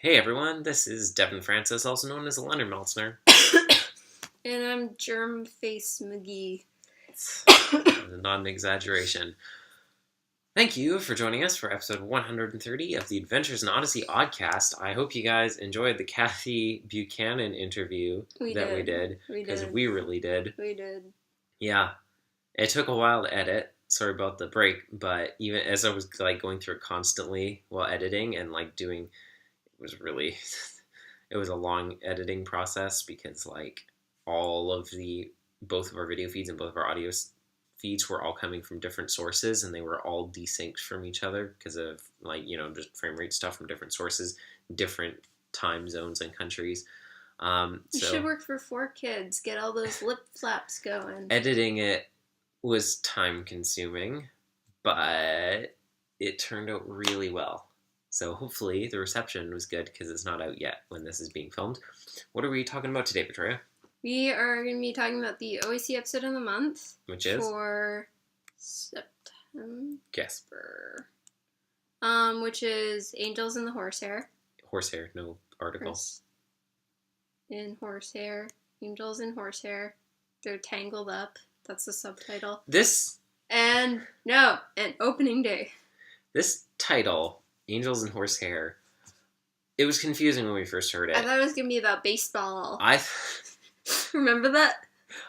Hey everyone, this is Devin Francis, also known as the Leonard Meltzner. And I'm Germ Face McGee. Not an exaggeration. Thank you for joining us for episode 130 of the Adventures in Odyssey Oddcast. I hope you guys enjoyed the Kathy Buchanan interview we did. Because we really did. We did. Yeah. It took a while to edit. Sorry about the break, but even as I was going through it constantly while editing and doing... It was a long editing process because both of our video feeds and both of our audio feeds were all coming from different sources, and they were all desynced from each other because of just frame rate stuff from different sources, different time zones and countries. You should work for 4Kids. Get all those lip flaps going. Editing it was time consuming, but it turned out really well. So hopefully the reception was good because it's not out yet when this is being filmed. What are we talking about today, Victoria? We are going to be talking about the Odyssey episode of the month. Which is? For September. Guess. Which is Angels in the Horsehair. Horsehair, no article. In Horsehair. Angels in Horsehair. They're tangled up. That's the subtitle. And opening day. This title... Angels and Horsehair. It was confusing when we first heard it. I thought it was going to be about baseball. Remember that?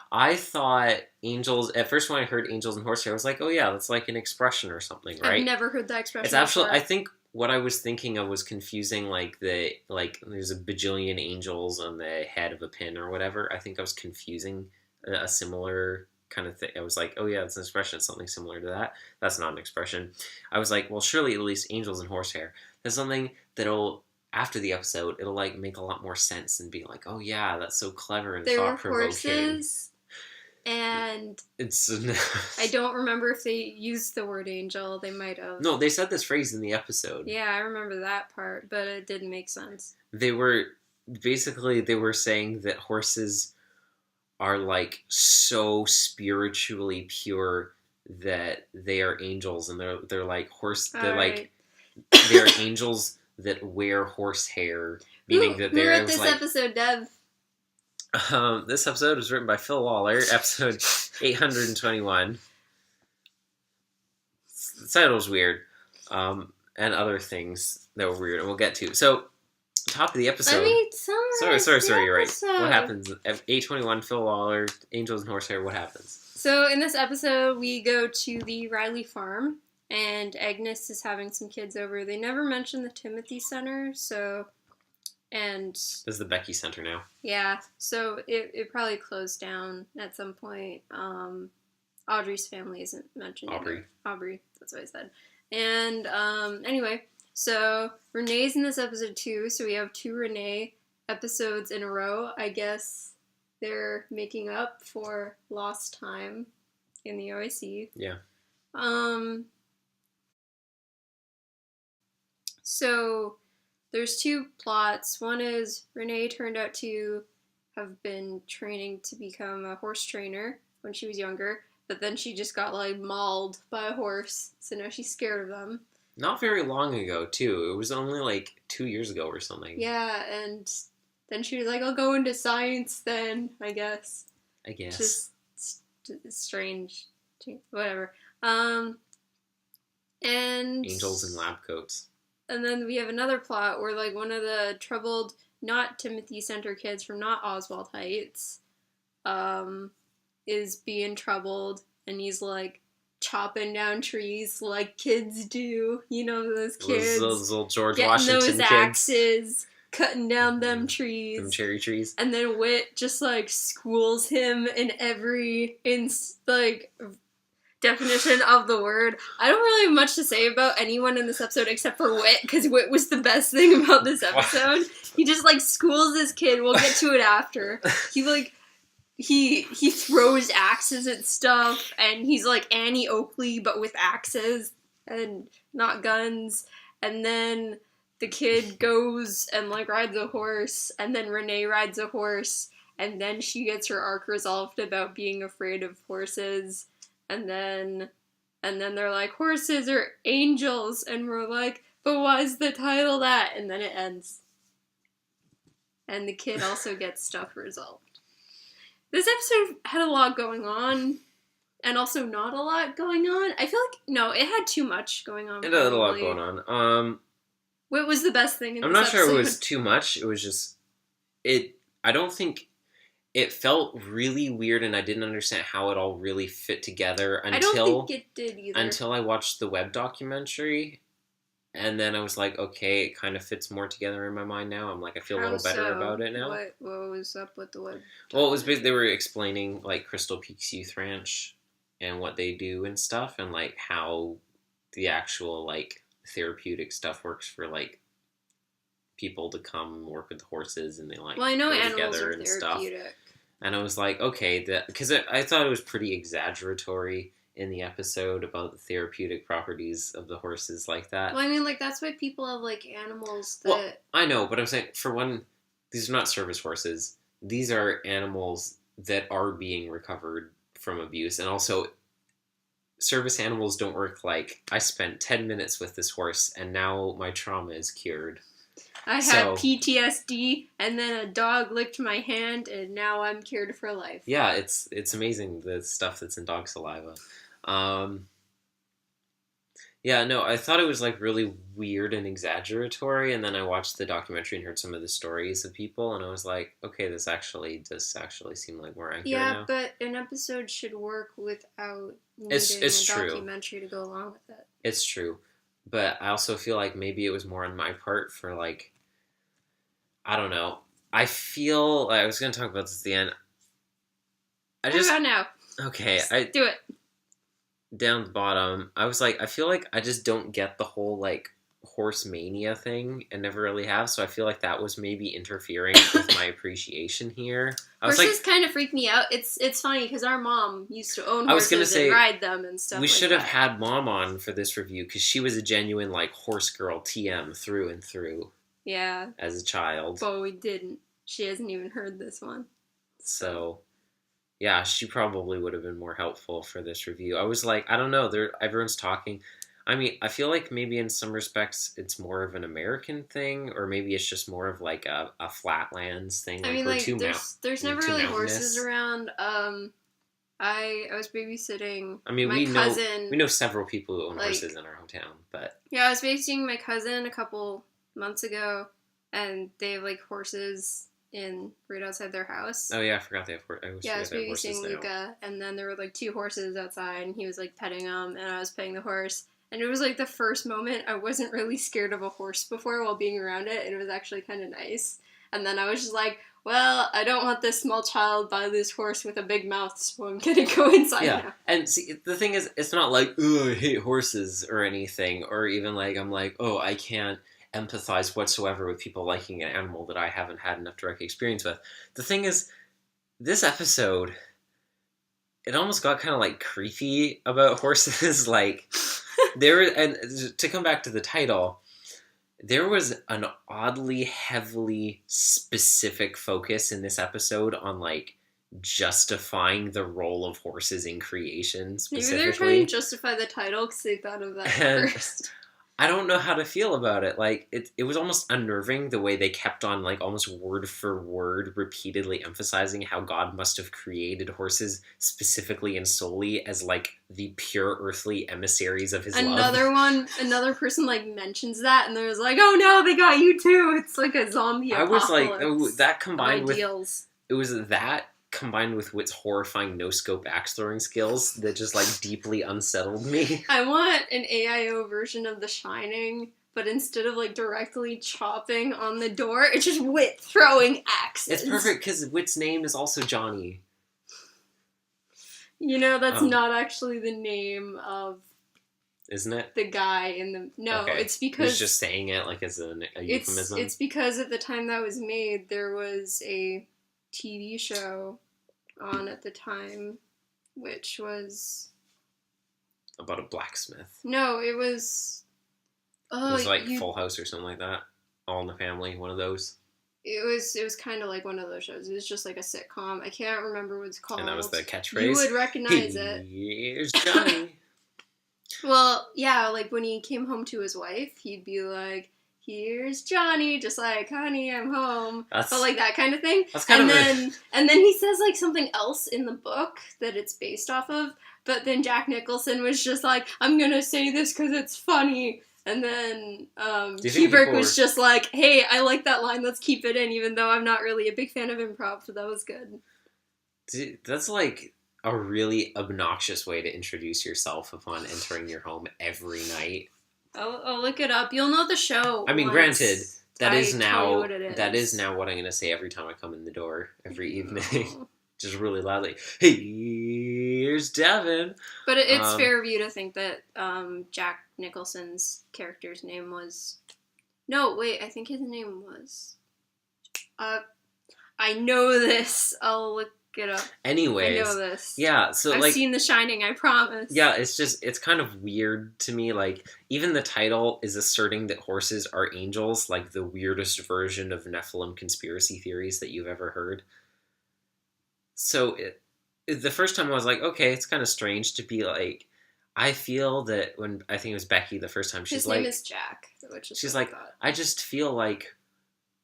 I thought Angels... At first when I heard Angels and Horsehair, I was like, oh yeah, that's like an expression or something, right? I've never heard that expression It's actually... I think what I was thinking of was confusing, there's a bajillion angels on the head of a pin or whatever. I think I was confusing a similar... kind of thing. I was like, oh yeah, it's an expression. It's something similar to that. That's not an expression. I was like, well, surely at least Angels and Horsehair. There's something that'll, after the episode, it'll make a lot more sense and be like, oh yeah, that's so clever and thought-provoking. There were horses, and I don't remember if they used the word angel. They might have. No, they said this phrase in the episode. Yeah, I remember that part, but it didn't make sense. They were saying that horses are so spiritually pure that they are angels, and they're like they're angels that wear horsehair, meaning that they're... Who wrote this episode, Dev? This episode was written by Phil Waller, episode 821. The title's weird, and other things that were weird, and we'll get to. So, top of the episode. Sorry, you're right. What happens? 821, Phil Waller, Angels and Horsehair, what happens? So in this episode, we go to the Riley farm, and Agnes is having some kids over. They never mention the Timothy Center, This is the Becky Center now. Yeah, so it probably closed down at some point. Audrey's family isn't mentioned. Aubrey, that's what I said. And anyway... So, Renee's in this episode too, so we have 2 Renee episodes in a row. I guess they're making up for lost time in the OIC. Yeah. So, there's 2 plots. One is Renee turned out to have been training to become a horse trainer when she was younger, but then she just got, mauled by a horse, so now she's scared of them. Not very long ago, too. It was only, 2 years ago or something. Yeah, and then she was like, I'll go into science then, I guess. Just strange. Whatever. And... Angels in lab coats. And then we have another plot where, one of the troubled, not Timothy Center kids from not Oswald Heights, is being troubled, and he's, chopping down trees like kids do. You know, those kids. Those little George getting Washington those kids. Axes, cutting down them trees. Them cherry trees. And then Whit just, schools him in every, definition of the word. I don't really have much to say about anyone in this episode except for Whit, because Whit was the best thing about this episode. He just, schools this kid. We'll get to it after. He throws axes at stuff, and he's like Annie Oakley, but with axes and not guns. And then the kid goes and rides a horse, and then Renee rides a horse, and then she gets her arc resolved about being afraid of horses. And then they're like, horses are angels, and we're like, but why is the title that? And then it ends. and the kid also gets stuff resolved. This episode had a lot going on, and also not a lot going on. I feel like, no, it had too much going on. It had a lot going on. What was the best thing in I'm this not episode? sure it was too much. It was just, I don't think, it felt really weird, and I didn't understand how it all really fit together until... I don't think it did either. Until I watched the web documentary, and then I was like, okay, it kind of fits more together in my mind now. I'm like, I feel a little better about it now. What was up with the web? Well, it was basically, they were explaining, like, Crystal Peaks Youth Ranch and what they do and stuff, and, like, how the actual, like, therapeutic stuff works for, like, people to come work with the horses, and they, like, well, I know go animals together are and stuff. therapeutic. And I was like, okay, because I thought it was pretty exaggeratory in the episode about the therapeutic properties of the horses like that. Well, I mean, like, that's why people have, like, animals that... Well, I know, but I'm saying, for one, these are not service horses. These are animals that are being recovered from abuse. And also, service animals don't work like, I spent 10 minutes with this horse, and now my trauma is cured. I had PTSD, and then a dog licked my hand, and now I'm cured for life. Yeah, it's amazing, the stuff that's in dog saliva. Yeah, no, I thought it was, like, really weird and exaggeratory, and then I watched the documentary and heard some of the stories of people, and I was like, okay, this actually does seem like more accurate now. Yeah, but an episode should work without needing It's a true. documentary to go along with it. It's true. But I also feel like maybe it was more on my part for, like, I don't know. I feel, I was going to talk about this at the end. How about now? Okay, Just do it. Down the bottom, I was like, I feel like I just don't get the whole, like, horse mania thing, and never really have, so I feel like that was maybe interfering with my appreciation here. Horses kind of freak me out. It's funny, because our mom used to own horses and ride them and stuff. We should have had Mom on for this review, because she was a genuine, like, horse girl TM through and through. Yeah. As a child. But we didn't. She hasn't even heard this one. So, yeah, she probably would have been more helpful for this review. I was like, I don't know, everyone's talking. I mean, I feel like maybe in some respects it's more of an American thing, or maybe it's just more of like a flatlands thing. I mean, like, there's never really horses around. I was babysitting my cousin. We know several people who own horses in our hometown, but... Yeah, I was babysitting my cousin a couple months ago, and they have, like, horses right outside their house. Oh, yeah, I forgot they have horses. Yeah, I was babysitting Luca, and then there were, like, 2 horses outside, and he was, like, petting them, and I was petting the horse. And it was, like, the first moment I wasn't really scared of a horse before while being around it, and it was actually kind of nice. And then I was just like, well, I don't want this small child by this horse with a big mouth, so I'm gonna go inside now. And see, the thing is, it's not like, oh, I hate horses or anything, or even like, I'm like, oh, I can't empathize whatsoever with people liking an animal that I haven't had enough direct experience with. The thing is, this episode, it almost got kind of, like, creepy about horses, like... and to come back to the title, there was an oddly heavily specific focus in this episode on, like, justifying the role of horses in creation specifically. Maybe they're trying to justify the title because they thought of that first. I don't know how to feel about it. Like, it was almost unnerving the way they kept on, like, almost word for word repeatedly emphasizing how God must have created horses specifically and solely as, like, the pure earthly emissaries of his love. Another person, like, mentions that, and there's like, oh no, they got you too! It's like a zombie apocalypse. I was like, oh, that combined with... Ideals. It was that combined with Whit's horrifying no-scope axe-throwing skills that just, like, deeply unsettled me. I want an AIOO version of The Shining, but instead of, like, directly chopping on the door, it's just Whit throwing axes. It's perfect, because Whit's name is also Johnny. You know, that's not actually the name of... Isn't it? The guy in the... No, okay. It's because... He's just saying it, like, as a euphemism? It's because at the time that was made, there was a TV show on at the time, which was... About a blacksmith. No, it was... Oh, it was like Full House or something like that. All in the Family, one of those. It was kind of like one of those shows. It was just like a sitcom. I can't remember what it's called. And that was the catchphrase? You would recognize it. Here's Johnny. Well, yeah, like when he came home to his wife, he'd here's Johnny, just like, honey, I'm home. That's, but like that kind of thing. That's kind and then he says like something else in the book that it's based off of. But then Jack Nicholson was just like, I'm gonna say this because it's funny. And then Kubrick was just like, hey, I like that line, let's keep it in, even though I'm not really a big fan of improv, so that was good. Dude, that's like a really obnoxious way to introduce yourself upon entering your home every night. I'll look it up. You'll know the show. I mean, granted, that is now what I'm going to say every time I come in the door every evening. Just really loudly. Hey, here's Devin. But it's fair of you to think that Jack Nicholson's character's name was... No, wait, I think his name was... I know this. I'll look it up. Anyways. I know this. Yeah, so I've like... seen The Shining, I promise. Yeah, it's kind of weird to me. Like, even the title is asserting that horses are angels, like the weirdest version of Nephilim conspiracy theories that you've ever heard. So the first time I was like, okay, it's kind of strange to be like, I feel that when, I think it was Becky the first time, she's like... His name is Jack, which is she's like, I just feel like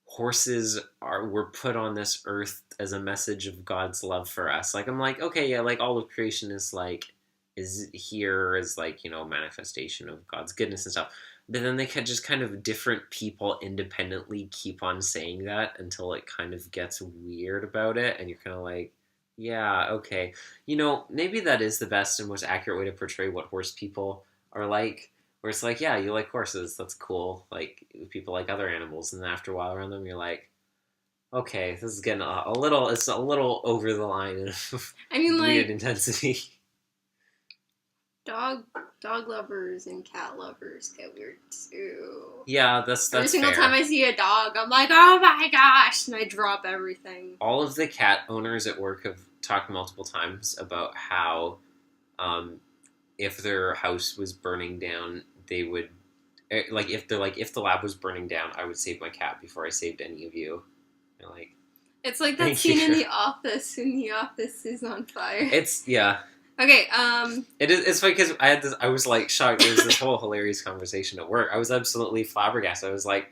horses were put on this earth as a message of God's love for us. Like, I'm like, okay, yeah, like all of creation is here as like, you know, manifestation of God's goodness and stuff. But then they could just kind of different people independently keep on saying that until it kind of gets weird about it. And you're kind of like, yeah, okay. You know, maybe that is the best and most accurate way to portray what horse people are like. Where it's like, yeah, you like horses, that's cool. Like, people like other animals. And then after a while around them, you're like, okay, this is getting it's a little over the line of weird intensity. Dog lovers and cat lovers get weird too. Yeah, that's Every single fair. time I see a dog, I'm like, oh my gosh, and I drop everything. All of the cat owners at work have talked multiple times about how if their house was burning down, they would if the lab was burning down, I would save my cat before I saved any of you. You're like, it's like that scene in The Office when The Office is on fire. Yeah. Okay, It's funny because I was like shocked. There was this whole hilarious conversation at work. I was absolutely flabbergasted. I was like,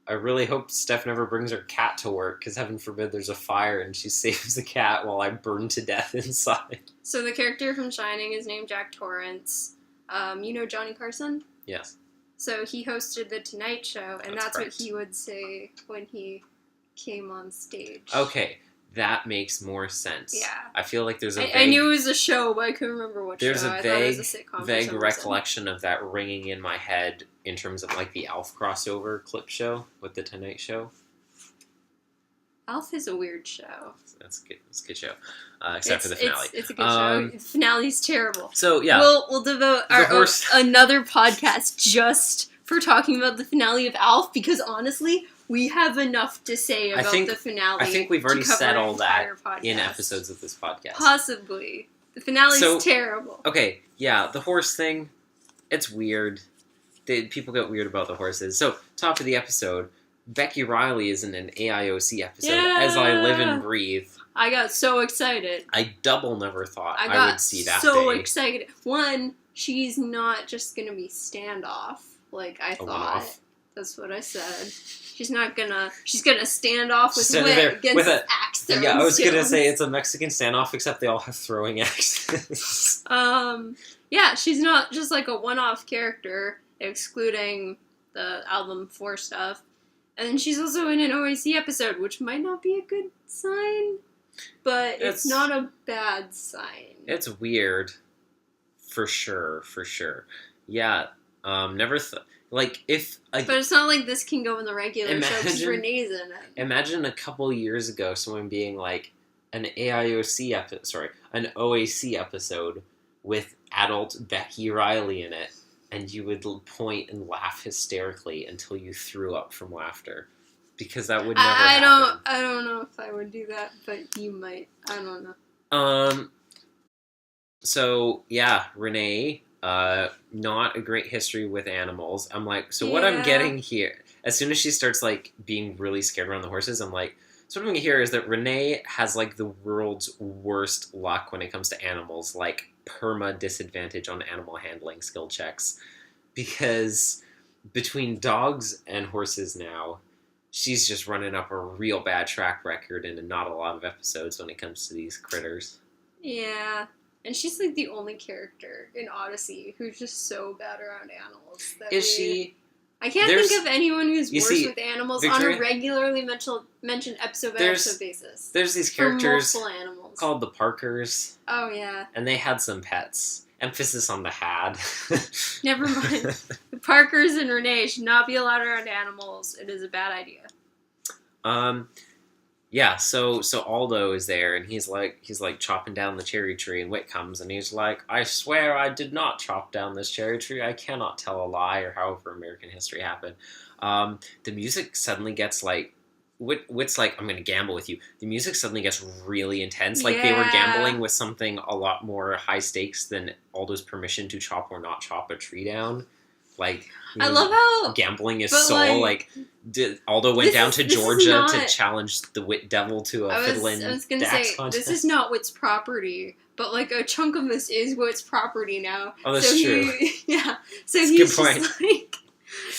I really hope Steph never brings her cat to work because heaven forbid there's a fire and she saves the cat while I burn to death inside. So the character from Shining is named Jack Torrance. You know Johnny Carson? Yes. So he hosted The Tonight Show, and that's correct. what he would say when he came on stage. Okay. That makes more sense. Yeah. I feel like there's I knew it was a show, but I couldn't remember what there's show. a I thought it was a sitcom vague recollection of that ringing in my head in terms of like the Alf crossover clip show with The Tonight Show. Alf is a weird show. That's good. It's a good show, except for the finale. It's a good show. The finale's terrible. So yeah, we'll devote another podcast just for talking about the finale of Alf because honestly, we have enough to say about the finale. I think we've already said all that podcast. in episodes of this podcast. Possibly. The finale's terrible. Okay, yeah, the horse thing, it's weird. People get weird about the horses. So, top of the episode, Becky Riley is in an AIOC episode, As I Live and Breathe. I got so excited. I double never thought I would see that so excited. One, she's not just going to be standoff like I thought. One-off. That's what I said. She's gonna stand off with Whit against his axe throwing Yeah, I was skills. gonna say it's a Mexican standoff, except they all have throwing axes. Yeah, she's not just like a one-off character, excluding the album 4 stuff. And then she's also in an OAC episode, which might not be a good sign, but it's not a bad sign. It's weird, for sure. Yeah, never thought. Like, but it's not like this can go in the regular show because Renee's in it. Imagine a couple years ago someone being like, an OAC episode with adult Becky Riley in it, and you would point and laugh hysterically until you threw up from laughter. Because that would never happen. I don't know if I would do that, but you might. I don't know. So, yeah, Renee... not a great history with animals. I'm like, so what I'm getting here, as soon as she starts, like, being really scared around the horses, I'm like, so what I'm getting here is that Renee has, like, the world's worst luck when it comes to animals, like, perma disadvantage on animal handling skill checks. Because between dogs and horses now, she's just running up a real bad track record in not a lot of episodes when it comes to these critters. Yeah. And she's like the only character in Odyssey who's just so bad around animals. She? I can't think of anyone who's worse with animals Victoria, on a regularly mentioned episode by episode basis. There's these characters animals called the Parkers. Oh, yeah. And they had some pets. Emphasis on the had. Never mind. The Parkers and Renee should not be allowed around animals. It is a bad idea. Yeah, so Aldo is there, and he's like chopping down the cherry tree, and Whit comes, and he's like, I swear I did not chop down this cherry tree. I cannot tell a lie, or however American history happened. The music suddenly gets like, Whit's like, I'm going to gamble with you. The music suddenly gets really intense. Like, they were gambling with something a lot more high stakes than Aldo's permission to chop or not chop a tree down. Like, I love how gambling is so Aldo went down to Georgia to challenge the Whit Devil to a fiddling I was gonna say contest. this is not Whit's property, but like a chunk of this is Whit's property now. Oh, that's true. So that's he's a good point. just like,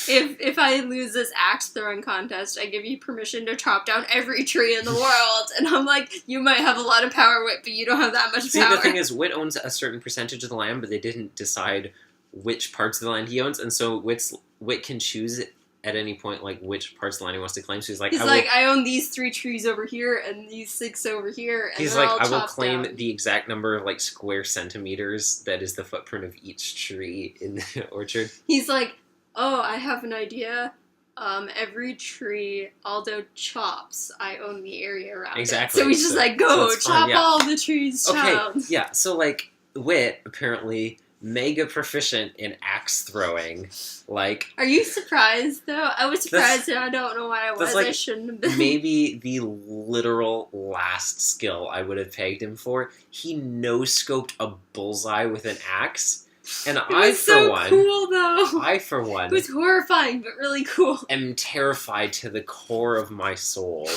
if I lose this axe throwing contest, I give you permission to chop down every tree in the world. And I'm like, you might have a lot of power, Whit, but you don't have that much power. See, the thing is, Whit owns a certain percentage of the land, but they didn't decide which parts of the land he owns, and so Whit can choose at any point like which parts of the land he wants to claim. So he's like, I own these 3 trees over here and these 6 over here. And he's like, I will claim the exact number of like square centimeters that is the footprint of each tree in the orchard. He's like, oh, I have an idea. Every tree Aldo chops, I own the area around it. So he's just like, go chop all the trees down. Okay, yeah. So like Whit apparently mega proficient in axe throwing. Like, are you surprised though? I was surprised, and I don't know why I was. Like, I shouldn't have been. Maybe the literal last skill I would have pegged him for. He no-scoped a bullseye with an axe, and I for one, it was horrifying but really cool. Am terrified to the core of my soul.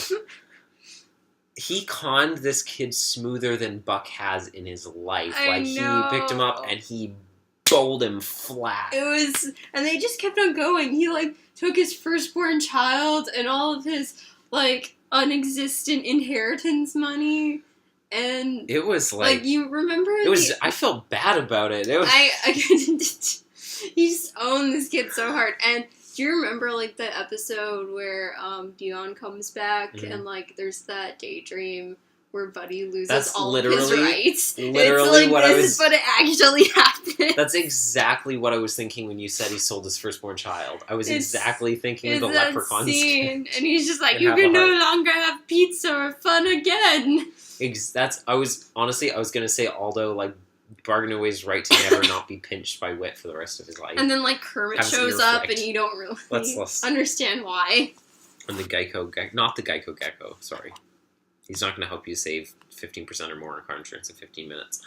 He conned this kid smoother than Buck has in his life. He picked him up and he bowled him flat. And they just kept on going. He, like, took his firstborn child and all of his, like, unexistent inheritance money. And it was like you remember? I felt bad about it. He just owned this kid so hard. And do you remember, like, the episode where Dion comes back and, like, there's that daydream where Buddy loses all of his rights? Literally what I was... But it actually happened. That's exactly what I was thinking when you said he sold his firstgborn child. I was exactly thinking of the leprechaun scene. And he's just like, you can no longer have pizza or fun again. I was going to say Aldo, like, bargained away his right to never not be pinched by Whit for the rest of his life. And then, like, Kermit shows up and you don't really understand why. And the not the Geico Gecko, sorry. He's not going to help you save 15% or more on car insurance in 15 minutes.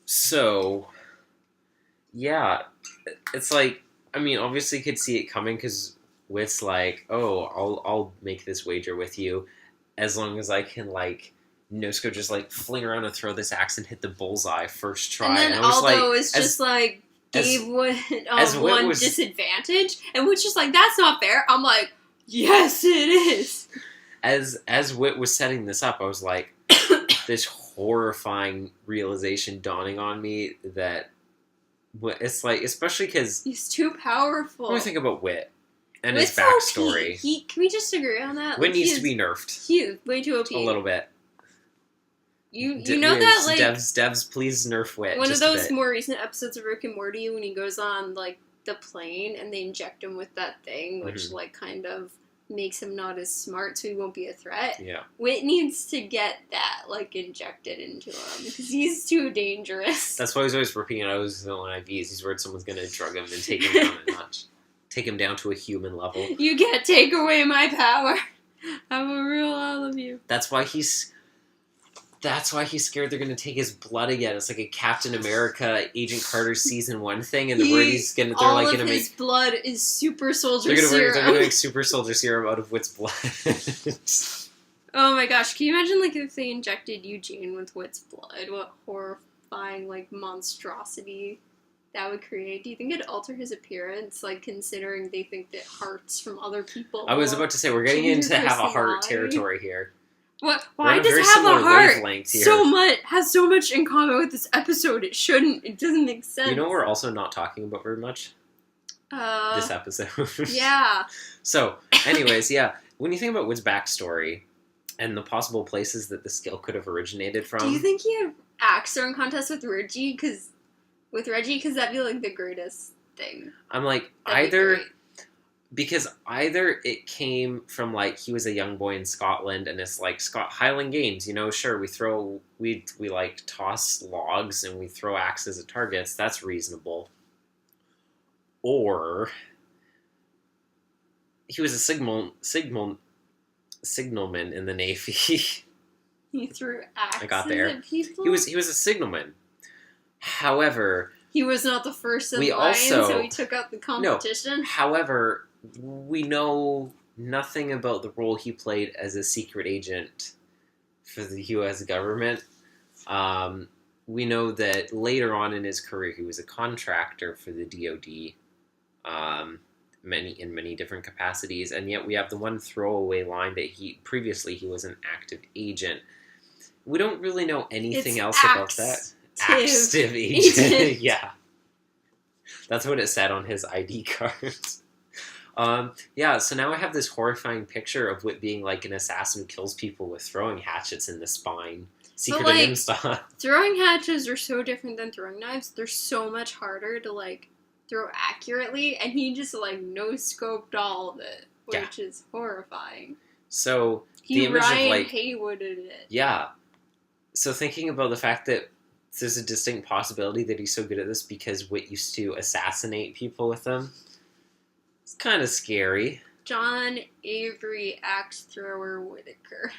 So, yeah, it's like, I mean, obviously you could see it coming because Whit's like, oh, I'll make this wager with you as long as I can, like, no-scope just, like, fling around and throw this axe and hit the bullseye first try. And then Aldo gave one disadvantage, and Whit's just like, that's not fair. I'm like, yes, it is. As Whit was setting this up, I was like, this horrifying realization dawning on me that it's like, especially because he's too powerful. What do you think about Whit and his backstory? Can we just agree on that? Whit needs to be nerfed. He is way too OP. A little bit. You know that, like... Devs, please nerf Whit. One of those more recent episodes of Rick and Morty when he goes on, like, the plane and they inject him with that thing, which, like, kind of makes him not as smart so he won't be a threat. Yeah. Whit needs to get that, like, injected into him because he's too dangerous. That's why he's always ripping out his own IVs. He's worried someone's going to drug him and take him down a notch. Take him down to a human level. You can't take away my power. I will rule all of you. That's why he's scared they're going to take his blood again. It's like a Captain America, Agent Carter Season 1 thing, and his blood is super soldier serum. They're going to make super soldier serum out of Whit's blood. Oh my gosh, can you imagine, like, if they injected Eugene with Whit's blood? What horrifying, like, monstrosity that would create? Do you think it'd alter his appearance, like, considering they think that hearts from other people... I was about to say, we're getting into have a heart personality? territory here. What? We're Why on a does very Have a similar Heart wavelength here. has so much in common with this episode? It shouldn't. It doesn't make sense. You know what we're also not talking about very much? This episode. Yeah. So, anyways, yeah. When you think about Whit's backstory and the possible places that the skill could have originated from... Do you think he had axe throwing contest with Reggie? Because that'd be, like, the greatest thing. I'm like, because either it came from, like, he was a young boy in Scotland and it's like Highland Games, you know, sure, we like toss logs and we throw axes at targets, that's reasonable. Or he was a signalman in the Navy. He threw axes I got there. at people? He was a signalman. However, he was not the first in line, so he took out the competition? No, however, we know nothing about the role he played as a secret agent for the U.S. government. We know that later on in his career, he was a contractor for the DoD, in many different capacities, and yet we have the one throwaway line that he was an active agent. We don't really know anything else about that. Active agent. Yeah. That's what it said on his ID card. So now I have this horrifying picture of Whit being like an assassin who kills people with throwing hatchets in the spine. Secret of him style. Throwing hatchets are so different than throwing knives. They're so much harder to, like, throw accurately, and he just, like, no-scoped all of it, which is horrifying. So, he the image Ryan of, like... Haywooded it. Yeah. So thinking about the fact that there's a distinct possibility that he's so good at this because Whit used to assassinate people with them, it's kind of scary. John Avery Axe Thrower Whitaker.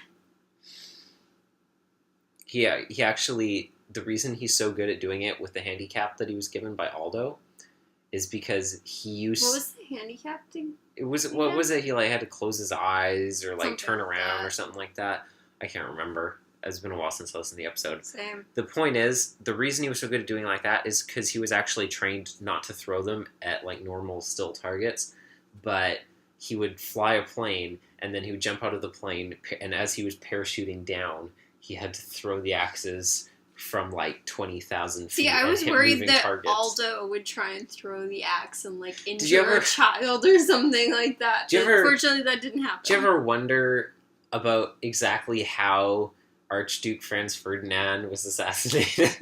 He actually, the reason he's so good at doing it with the handicap that he was given by Aldo is because he used... What was the handicap thing? What was it? He, like, had to close his eyes or, like, Something turn like around that. or something like that. I can't remember. It's been a while since I listened to the episode. Same. The point is, the reason he was so good at doing like that is because he was actually trained not to throw them at, like, normal still targets, but he would fly a plane, and then he would jump out of the plane, and as he was parachuting down, he had to throw the axes from, like, 20,000 feet. See, I was worried that targets. Aldo would try and throw the axe and, like, you injure ever- a child or something like that. Do you ever- Unfortunately, that didn't happen. Do you ever wonder about exactly how Archduke Franz Ferdinand was assassinated?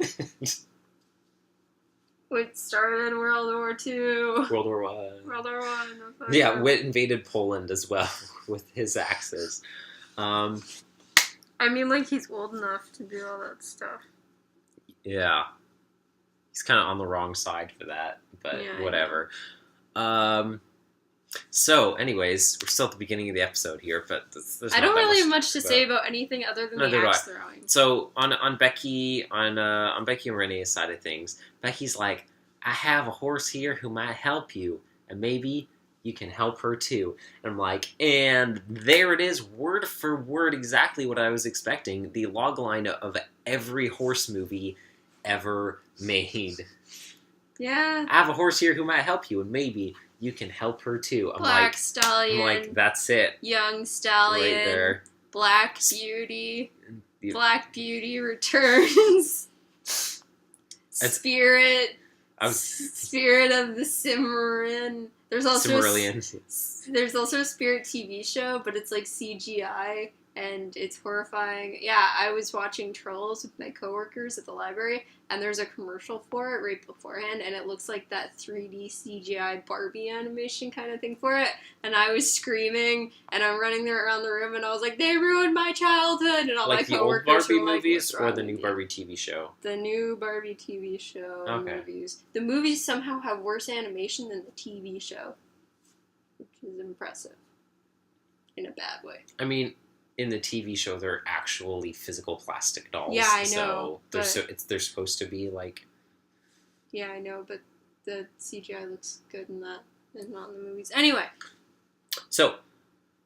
Whit started World War II. World War I. World War I. Yeah, Whit invaded Poland as well with his axes. I mean, like, he's old enough to do all that stuff. Yeah. He's kind of on the wrong side for that, but Yeah, whatever. So, anyways, we're still at the beginning of the episode here, but there's I not don't that really have much to say about anything other than the axe throwing. So on Becky and Renee's side of things, Becky's like, I have a horse here who might help you, and maybe you can help her too. And I'm like, and there it is, word for word, exactly what I was expecting. The logline of every horse movie ever made. Yeah. I have a horse here who might help you, and maybe you can help her too. Black Stallion. I'm like, that's it. Young Stallion. Right there. Black Beauty. Black Beauty returns. Spirit of the Cimarron. There's also there's also a Spirit TV show, but it's like CGI and it's horrifying. Yeah, I was watching Trolls with my coworkers at the library, and there's a commercial for it right beforehand, and it looks like that 3D CGI Barbie animation kind of thing for it, and I was screaming, and I'm running there around the room, and I was like, they ruined my childhood, and all like my coworkers the old Barbie were like, movies what's or wrong the with new you? Barbie TV show? The new Barbie TV show movies. The movies somehow have worse animation than the TV show, which is impressive. In a bad way. I mean, in the TV show, they're actually physical plastic dolls. Yeah, I know. So they're supposed to be like... Yeah, I know, but the CGI looks good in that and not in the movies. Anyway. So...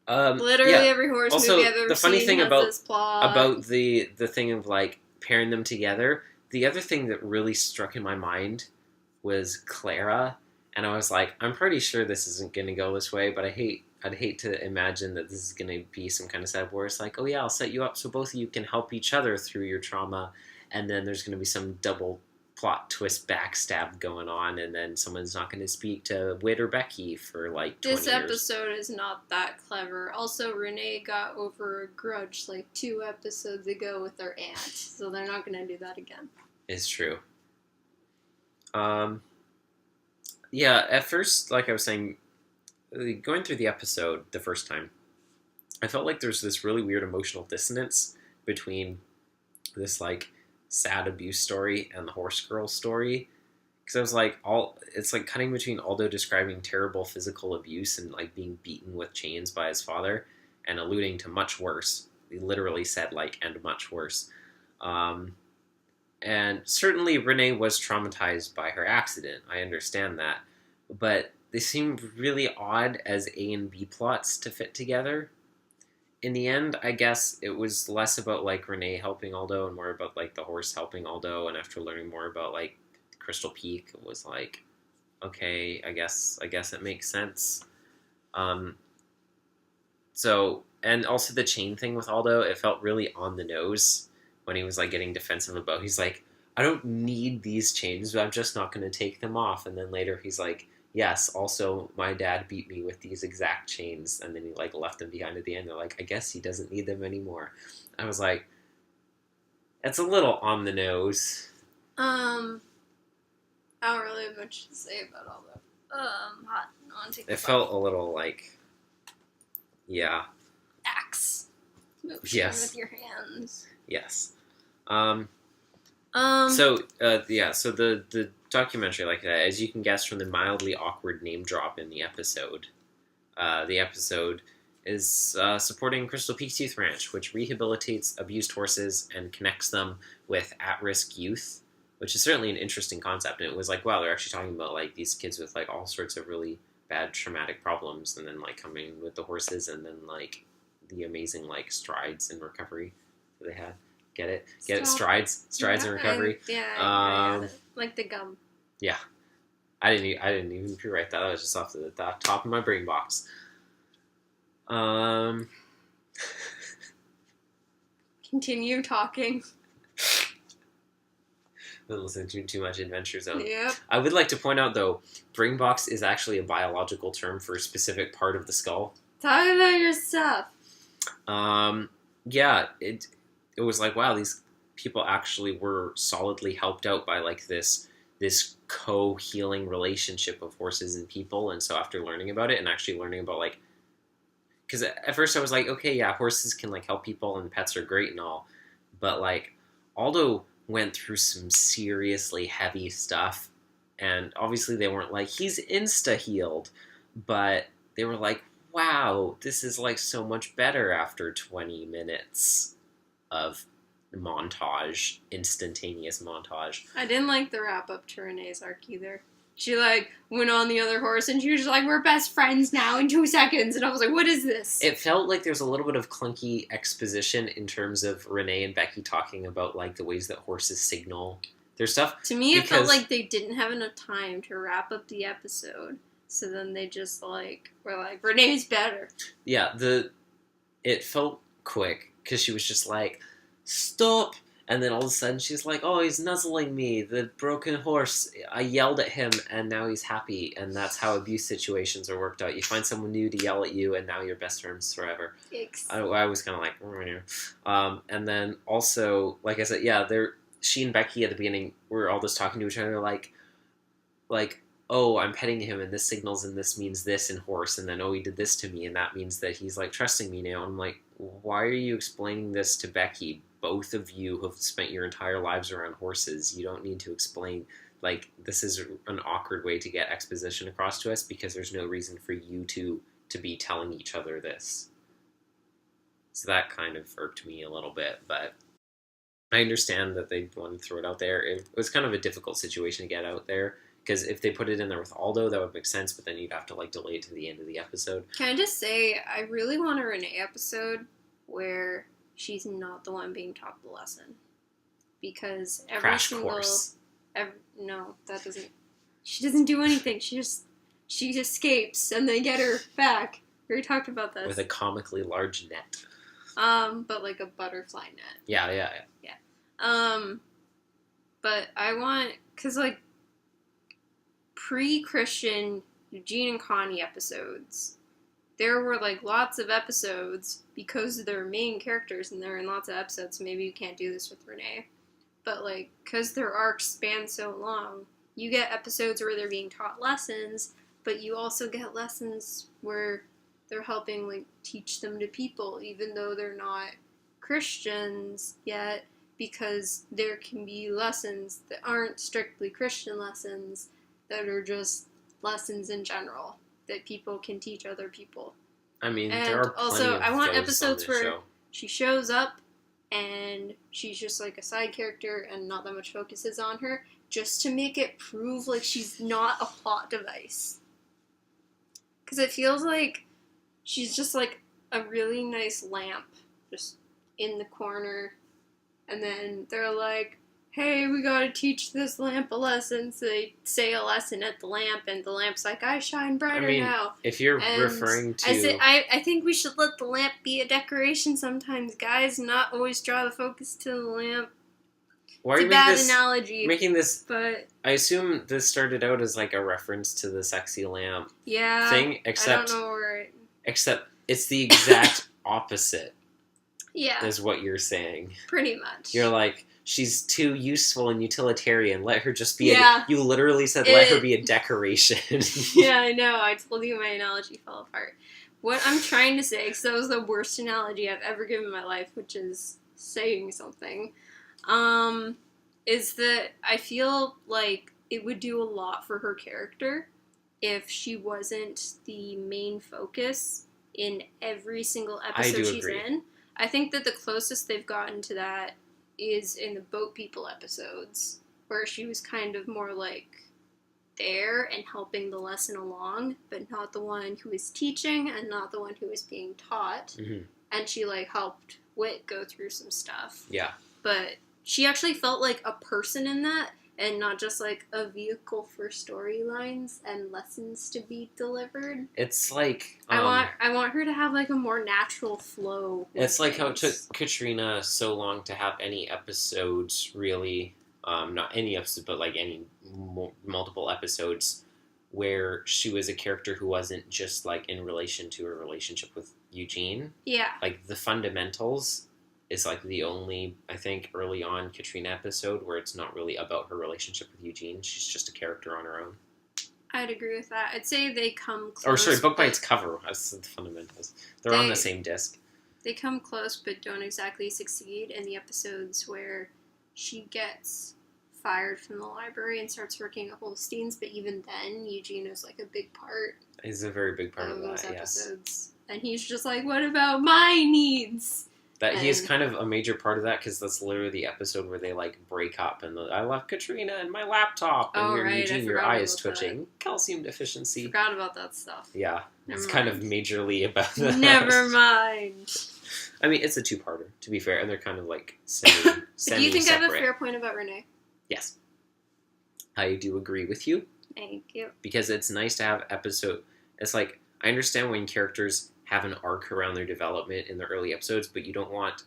literally every horse movie I've ever the funny seen thing has about, this plot. about the thing of, like, pairing them together, the other thing that really struck in my mind was Clara, and I was like, I'm pretty sure this isn't going to go this way, but I'd hate to imagine that this is going to be some kind of sad where it's like, oh yeah, I'll set you up so both of you can help each other through your trauma, and then there's going to be some double plot twist backstab going on, and then someone's not going to speak to Whit or Becky for like 20 This years. episode is not that clever. Also, Renee got over a grudge like 2 episodes ago with her aunt, so they're not going to do that again. It's true. Yeah, at first, like I was saying, going through the episode the first time, I felt like there's this really weird emotional dissonance between this like sad abuse story and the horse girl story, because I was like, it's like cutting between Aldo describing terrible physical abuse and like being beaten with chains by his father, and alluding to much worse. He literally said like, and much worse. And certainly Renee was traumatized by her accident. I understand that, but they seemed really odd as A and B plots to fit together. In the end, I guess it was less about like Renee helping Aldo and more about like the horse helping Aldo. And after learning more about like Crystal Peak, it was like, okay, I guess it makes sense. So, and also the chain thing with Aldo, it felt really on the nose when he was like getting defensive about. He's like, I don't need these chains, but I'm just not going to take them off. And then later he's like, yes, also my dad beat me with these exact chains, and then he like left them behind at the end. They're like, I guess he doesn't need them anymore. I was like, it's a little on the nose. I don't really have much to say about all that. Hot. It felt a little like, yeah. Axe. Motion with your hands. Yes. So the documentary, like that, as you can guess from the mildly awkward name drop in the episode is supporting Crystal Peak Youth Ranch, which rehabilitates abused horses and connects them with at-risk youth, which is certainly an interesting concept. And it was like, wow, they're actually talking about like these kids with like all sorts of really bad traumatic problems, and then like coming with the horses, and then like the amazing like strides in recovery that they had. Get it? Strides in recovery. Yeah, like the gum. Yeah, I didn't even rewrite that. That was just off the top of my brain box. Continue talking. Been listening to too much Adventure Zone. Yep. I would like to point out though, brain box is actually a biological term for a specific part of the skull. Talk about your stuff. Yeah, it was like, wow, these people actually were solidly helped out by like this co-healing relationship of horses and people. And so after learning about it and actually learning about like, because at first I was like, okay, yeah, horses can like help people and pets are great and all, but like Aldo went through some seriously heavy stuff, and obviously they weren't like, he's insta-healed, but they were like, wow, this is like so much better after 20 minutes of montage, instantaneous montage. I didn't like the wrap-up to Renee's arc either. She, like, went on the other horse, and she was just like, we're best friends now in 2 seconds. And I was like, what is this? It felt like there's a little bit of clunky exposition in terms of Renee and Becky talking about, like, the ways that horses signal their stuff. To me, it felt like they didn't have enough time to wrap up the episode. So then they just, like, were like, Renee's better. Yeah, it felt quick, because she was just like, stop! And then all of a sudden she's like, oh, he's nuzzling me, the broken horse. I yelled at him, and now he's happy. And that's how abuse situations are worked out. You find someone new to yell at you, and now you're best friends forever. I was kind of like, and then also, like I said, yeah, she and Becky at the beginning were all just talking to each other like, oh, I'm petting him, and this signals, and this means this in horse, and then, oh, he did this to me, and that means that he's, like, trusting me now. I'm like, why are you explaining this to Becky? Both of you have spent your entire lives around horses. You don't need to explain, like, this is an awkward way to get exposition across to us, because there's no reason for you two to be telling each other this. So that kind of irked me a little bit, but I understand that they wanted to throw it out there. It was kind of a difficult situation to get out there, because if they put it in there with Aldo, that would make sense, but then you'd have to, like, delay it to the end of the episode. Can I just say, I really want a Renee episode where she's not the one being taught the lesson. Because every Crash single... course. No, that doesn't... She doesn't do anything. She escapes, and they get her back. We already talked about this. With a comically large net. But like a butterfly net. Yeah. But I want, because like pre-Christian Eugene and Connie episodes, there were like lots of episodes because they're main characters and they're in lots of episodes. So maybe you can't do this with Renee, but like because their arcs span so long, you get episodes where they're being taught lessons, but you also get lessons where they're helping like teach them to people, even though they're not Christians yet, because there can be lessons that aren't strictly Christian lessons that are just lessons in general that people can teach other people. I mean, and there are plenty also, of I want those episodes on the where show. she shows up and she's just like a side character and not that much focus is on her, just to make it prove like she's not a plot device. Because it feels like she's just like a really nice lamp just in the corner, and then they're like, hey, we gotta teach this lamp a lesson, so they say a lesson at the lamp, and the lamp's like, I shine brighter now. If you're referring to... I think we should let the lamp be a decoration sometimes, guys, not always draw the focus to the lamp. Why it's are a you bad analogy. making this... But I assume this started out as like a reference to the sexy lamp yeah, thing, I don't know where it... except it's the exact opposite, Yeah, is what you're saying. pretty much. You're like, she's too useful and utilitarian. Let her just be you literally said, let her be a decoration. Yeah, I know. I told you my analogy fell apart. What I'm trying to say, because that was the worst analogy I've ever given in my life, which is saying something, is that I feel like it would do a lot for her character if she wasn't the main focus in every single episode she's in. I think that the closest they've gotten to that is in the Boat People episodes, where she was kind of more like there and helping the lesson along, but not the one who was teaching and not the one who was being taught. Mm-hmm. And she like helped Whit go through some stuff. Yeah. But she actually felt like a person in that, and not just like a vehicle for storylines and lessons to be delivered. It's like I want her to have like a more natural flow. It's like how it took Katrina so long to have any episodes, really, not any episode, but like any multiple episodes where she was a character who wasn't just like in relation to her relationship with Eugene. Yeah. Like the fundamentals is like the only, I think, early on Katrina episode where it's not really about her relationship with Eugene. She's just a character on her own. I'd agree with that. I'd say they come close. Or sorry, book by its cover. I said the fundamentals. They're on the same disc. They come close, but don't exactly succeed in the episodes where she gets fired from the library and starts working at Holstein's. But even then, Eugene is like a big part. He's a very big part of those that. episodes. Yes. And he's just like, "What about my needs?" That he is kind of a major part of that, because that's literally the episode where they like break up and I left Katrina and my laptop and Eugene, your eye is twitching. Calcium deficiency. Forgot about that stuff. Yeah, Never it's mind. kind of majorly about that. Never mind. I mean, it's a two-parter, to be fair, and they're kind of like semi-separate. Do you think I have a fair point about Renee? Yes. I do agree with you. Thank you. Because it's nice to have it's like, I understand when characters have an arc around their development in the early episodes, but you don't want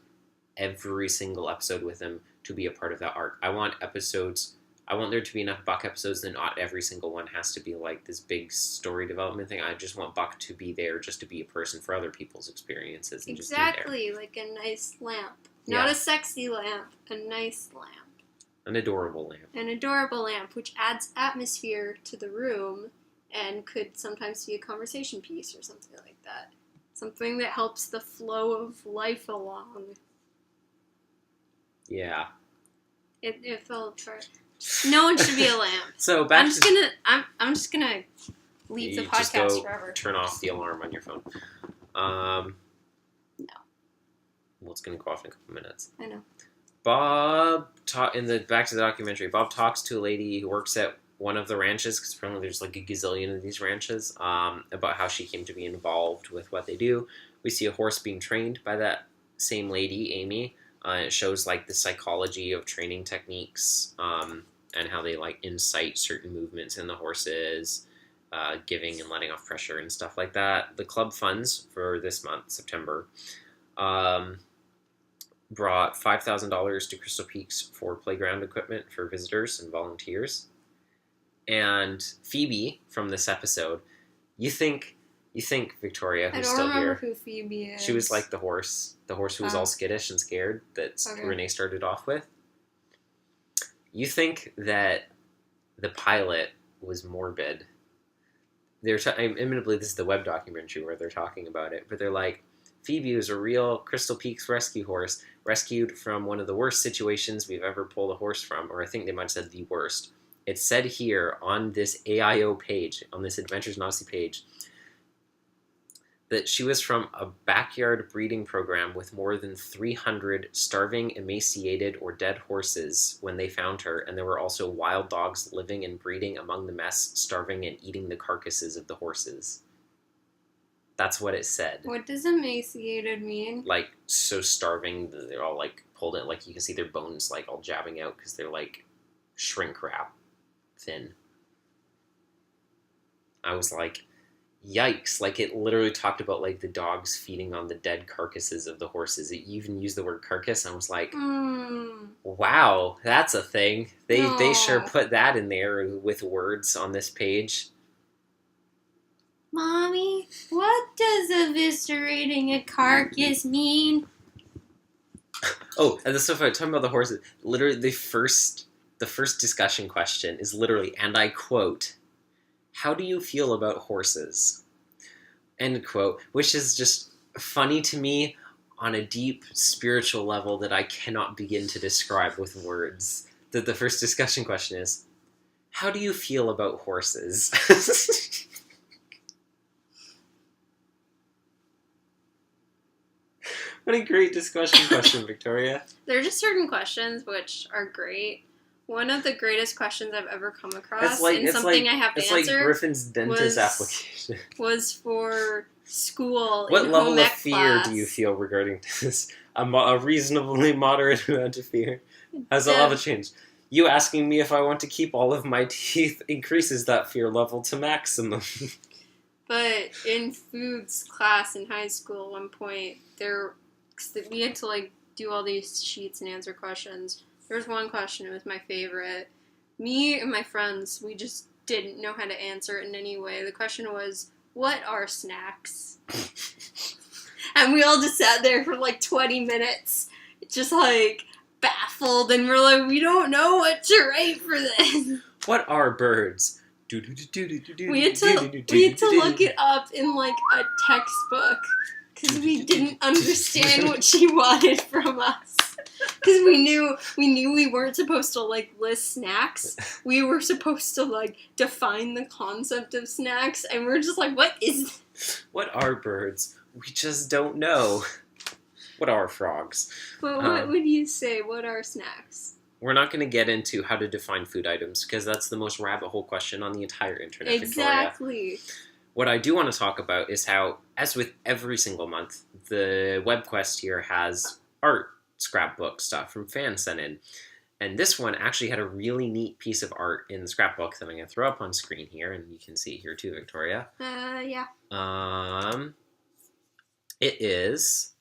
every single episode with them to be a part of that arc. I want there to be enough Buck episodes that not every single one has to be like this big story development thing. I just want Buck to be there just to be a person for other people's experiences. And exactly, just be there. Like a nice lamp. Not a sexy lamp, a nice lamp. An adorable lamp. An adorable lamp, which adds atmosphere to the room and could sometimes be a conversation piece or something like that. Something that helps the flow of life along. Yeah. It fell apart. No one should be a lamp. So I'm just gonna leave the podcast forever. Turn off the alarm on your phone. No. Well, it's gonna go off in a couple minutes. I know. Back to the documentary. Bob talks to a lady who works at one of the ranches, because apparently there's like a gazillion of these ranches, about how she came to be involved with what they do. We see a horse being trained by that same lady, Amy. It shows like the psychology of training techniques, and how they like incite certain movements in the horses, giving and letting off pressure and stuff like that. The club funds for this month, September, brought $5,000 to Crystal Peaks for playground equipment for visitors and volunteers. And Phoebe from this episode, you think Victoria, who's still here? I don't remember who Phoebe is. She was like the horse who was all skittish and scared that Renee started off with. You think that the pilot was morbid? Admittedly, this is the web documentary where they're talking about it, but they're like, Phoebe was a real Crystal Peaks rescue horse, rescued from one of the worst situations we've ever pulled a horse from, or I think they might have said the worst. It's said here on this AIOO page, on this Adventures in Odyssey page, that she was from a backyard breeding program with more than 300 starving, emaciated, or dead horses when they found her, and there were also wild dogs living and breeding among the mess, starving and eating the carcasses of the horses. That's what it said. What does emaciated mean? Like, so starving that they're all, like, pulled in. Like, you can see their bones, like, all jabbing out because they're, like, shrink wrap thin. I was like, yikes. Like, it literally talked about, like, the dogs feeding on the dead carcasses of the horses. It even used the word carcass. I was like, wow, that's a thing. They sure put that in there with words on this page. Mommy, what does eviscerating a carcass mean? Oh, and the stuff I'm talking about the horses. Literally, the first discussion question is literally, and I quote, "How do you feel about horses?" End quote, which is just funny to me on a deep spiritual level that I cannot begin to describe with words. That the first discussion question is, "How do you feel about horses?" What a great discussion question, Victoria. There are just certain questions which are great. One of the greatest questions I've ever come across, I have to answer. It's like Griffin's dentist application. Was for school. What in level home of ec fear class. do you feel regarding this? A reasonably moderate amount of fear. Has a level changed? You asking me if I want to keep all of my teeth increases that fear level to maximum. But in foods class in high school, at one point, we had to like do all these sheets and answer questions. There was one question, it was my favorite. Me and my friends, we just didn't know how to answer it in any way. The question was, what are snacks? And we all just sat there for like 20 minutes, just like baffled, and we're like, we don't know what to write for this. What are birds? We had to look it up in like a textbook because we didn't understand what she wanted from us. Because we knew we weren't supposed to like list snacks. We were supposed to like define the concept of snacks, and we're just like, what is this? What are birds? We just don't know. What are frogs? But what would you say? What are snacks? We're not going to get into how to define food items because that's the most rabbit hole question on the entire internet, exactly. Victoria. What I do want to talk about is how, as with every single month, the WebQuest here has art scrapbook stuff from fans sent in. And this one actually had a really neat piece of art in the scrapbook that I'm going to throw up on screen here, and you can see it here too, Victoria. Yeah. It is...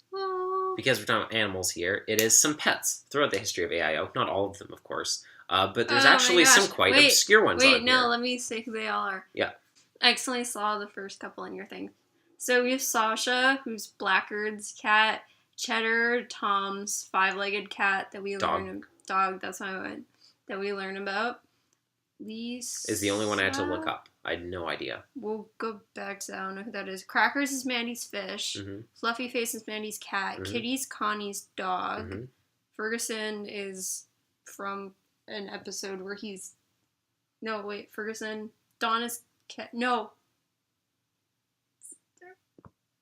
Because we're talking about animals here, it is some pets throughout the history of AIO. Not all of them, of course. But there's actually some quite obscure ones on here. Let me say who they all are. Yeah. I accidentally saw the first couple in your thing. So we have Sasha, who's Blackgaard's cat. Cheddar, Tom's five-legged cat that we learn... Dog, that's my one. That we learn about. Lisa... Is the only one I had to look up. I had no idea. We'll go back to that. I don't know who that is. Crackers is Mandy's fish. Mm-hmm. Fluffy Face is Mandy's cat. Mm-hmm. Kitty's Connie's dog. Mm-hmm. Ferguson is from an episode where he's... No, wait. Ferguson. Donna's cat. No.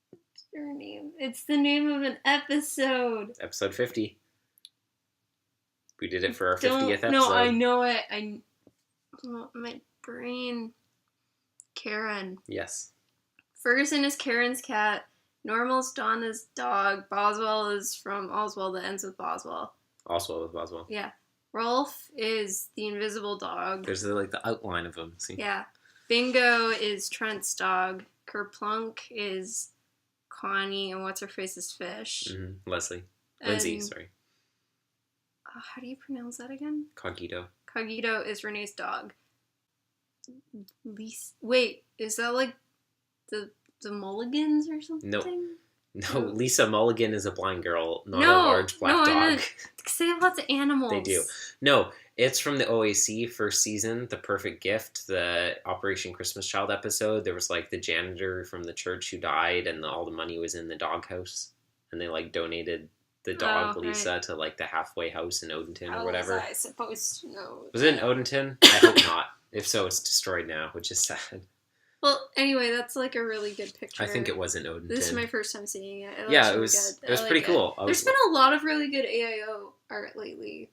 What's their name? It's the name of an episode. Episode 50. We did it for our 50th episode. No, I know it. My brain... Karen. Yes. Ferguson is Karen's cat. Normal's Donna's dog. Boswell is from Oswald that ends with Boswell. Oswald with Boswell. Yeah. Rolf is the invisible dog. There's the outline of him. See? Yeah. Bingo is Trent's dog. Kerplunk is Connie, and what's-her-face's fish. Mm-hmm. Leslie. Lindsay, sorry. How do you pronounce that again? Cogito. Cogito is Renee's dog. Wait, is that like the Mulligans or something? No, Lisa Mulligan is a blind girl, not a large black dog. They have lots of animals. They do. No, it's from the OAC first season, The Perfect Gift, the Operation Christmas Child episode. There was the janitor from the church who died, and all the money was in the doghouse, and they donated the dog Lisa to the halfway house in Odenton or whatever. I supposed to know. Was it in Odenton? I hope not. If so, it's destroyed now, which is sad. Well, anyway, that's a really good picture. I think it was in Odenton. This is my first time seeing it. It was good. It was pretty cool. There's been a lot of really good AIO art lately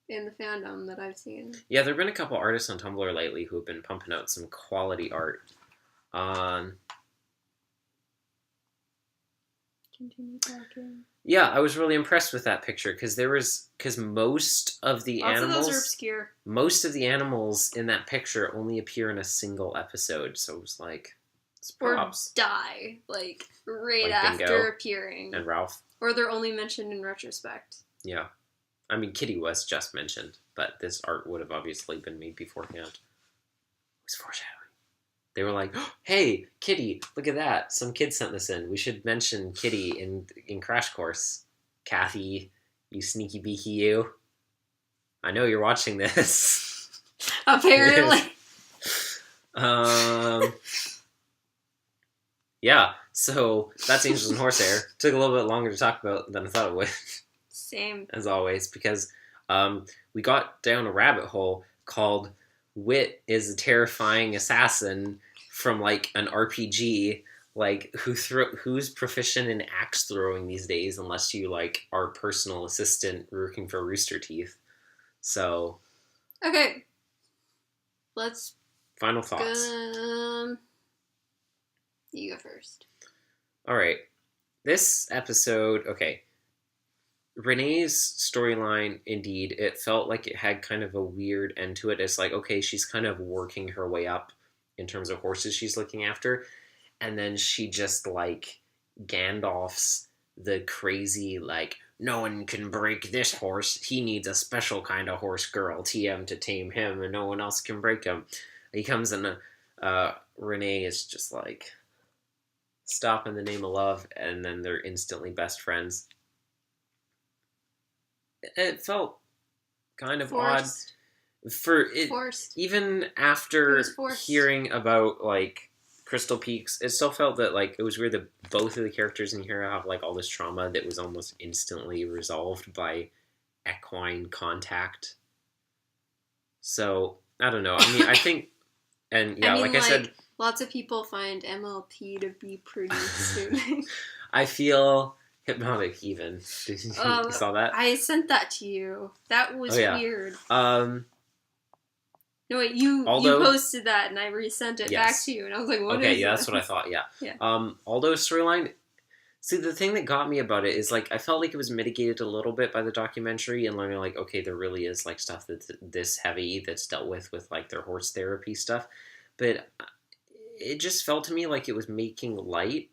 in the fandom that I've seen. Yeah, there have been a couple artists on Tumblr lately who have been pumping out some quality art. Continue talking. Yeah, I was really impressed with that picture because most of the Lots animals, of those are obscure. Most of the animals in that picture only appear in a single episode, so it was it's props. Or die right after Bingo appearing, and Ralph, or they're only mentioned in retrospect. Yeah, I mean Kitty was just mentioned, but this art would have obviously been made beforehand. It was foreshadowing. They were like, oh, hey, Kitty, look at that. Some kid sent this in. We should mention Kitty in Crash Course. Kathy, you sneaky beaky you. I know you're watching this. Apparently. Yeah, so that's Angels and Horsehair. Took a little bit longer to talk about than I thought it would. Same. As always, because we got down a rabbit hole called Whit is a terrifying assassin from an RPG, who's proficient in axe throwing these days, unless you are personal assistant working for Rooster Teeth. So, okay, let's final thoughts. You go first. All right, this episode. Okay, Renee's storyline, indeed, it felt like it had kind of a weird end to it. It's okay, she's kind of working her way up in terms of horses she's looking after. And then she just, Gandalf's the crazy, no one can break this horse. He needs a special kind of horse girl, TM, to tame him, and no one else can break him. He comes and Renee is just stop in the name of love, and then they're instantly best friends. It felt kind of Forced. odd for it. Forced. Even after hearing about Crystal Peaks, it still felt that it was weird that both of the characters in here have all this trauma that was almost instantly resolved by equine contact. So I don't know. I mean, I think, and yeah, I said, lots of people find MLP to be pretty soothing. I feel hypnotic even. Did you saw that? I sent that to you. That was weird. No, wait, you posted that and I resent it back to you, and I was like, what is okay, yeah, that? that's what I thought, yeah. Aldo's storyline, see, the thing that got me about it is, I felt like it was mitigated a little bit by the documentary and learning, okay, there really is, stuff that's this heavy that's dealt with their horse therapy stuff, but it just felt to me like it was making light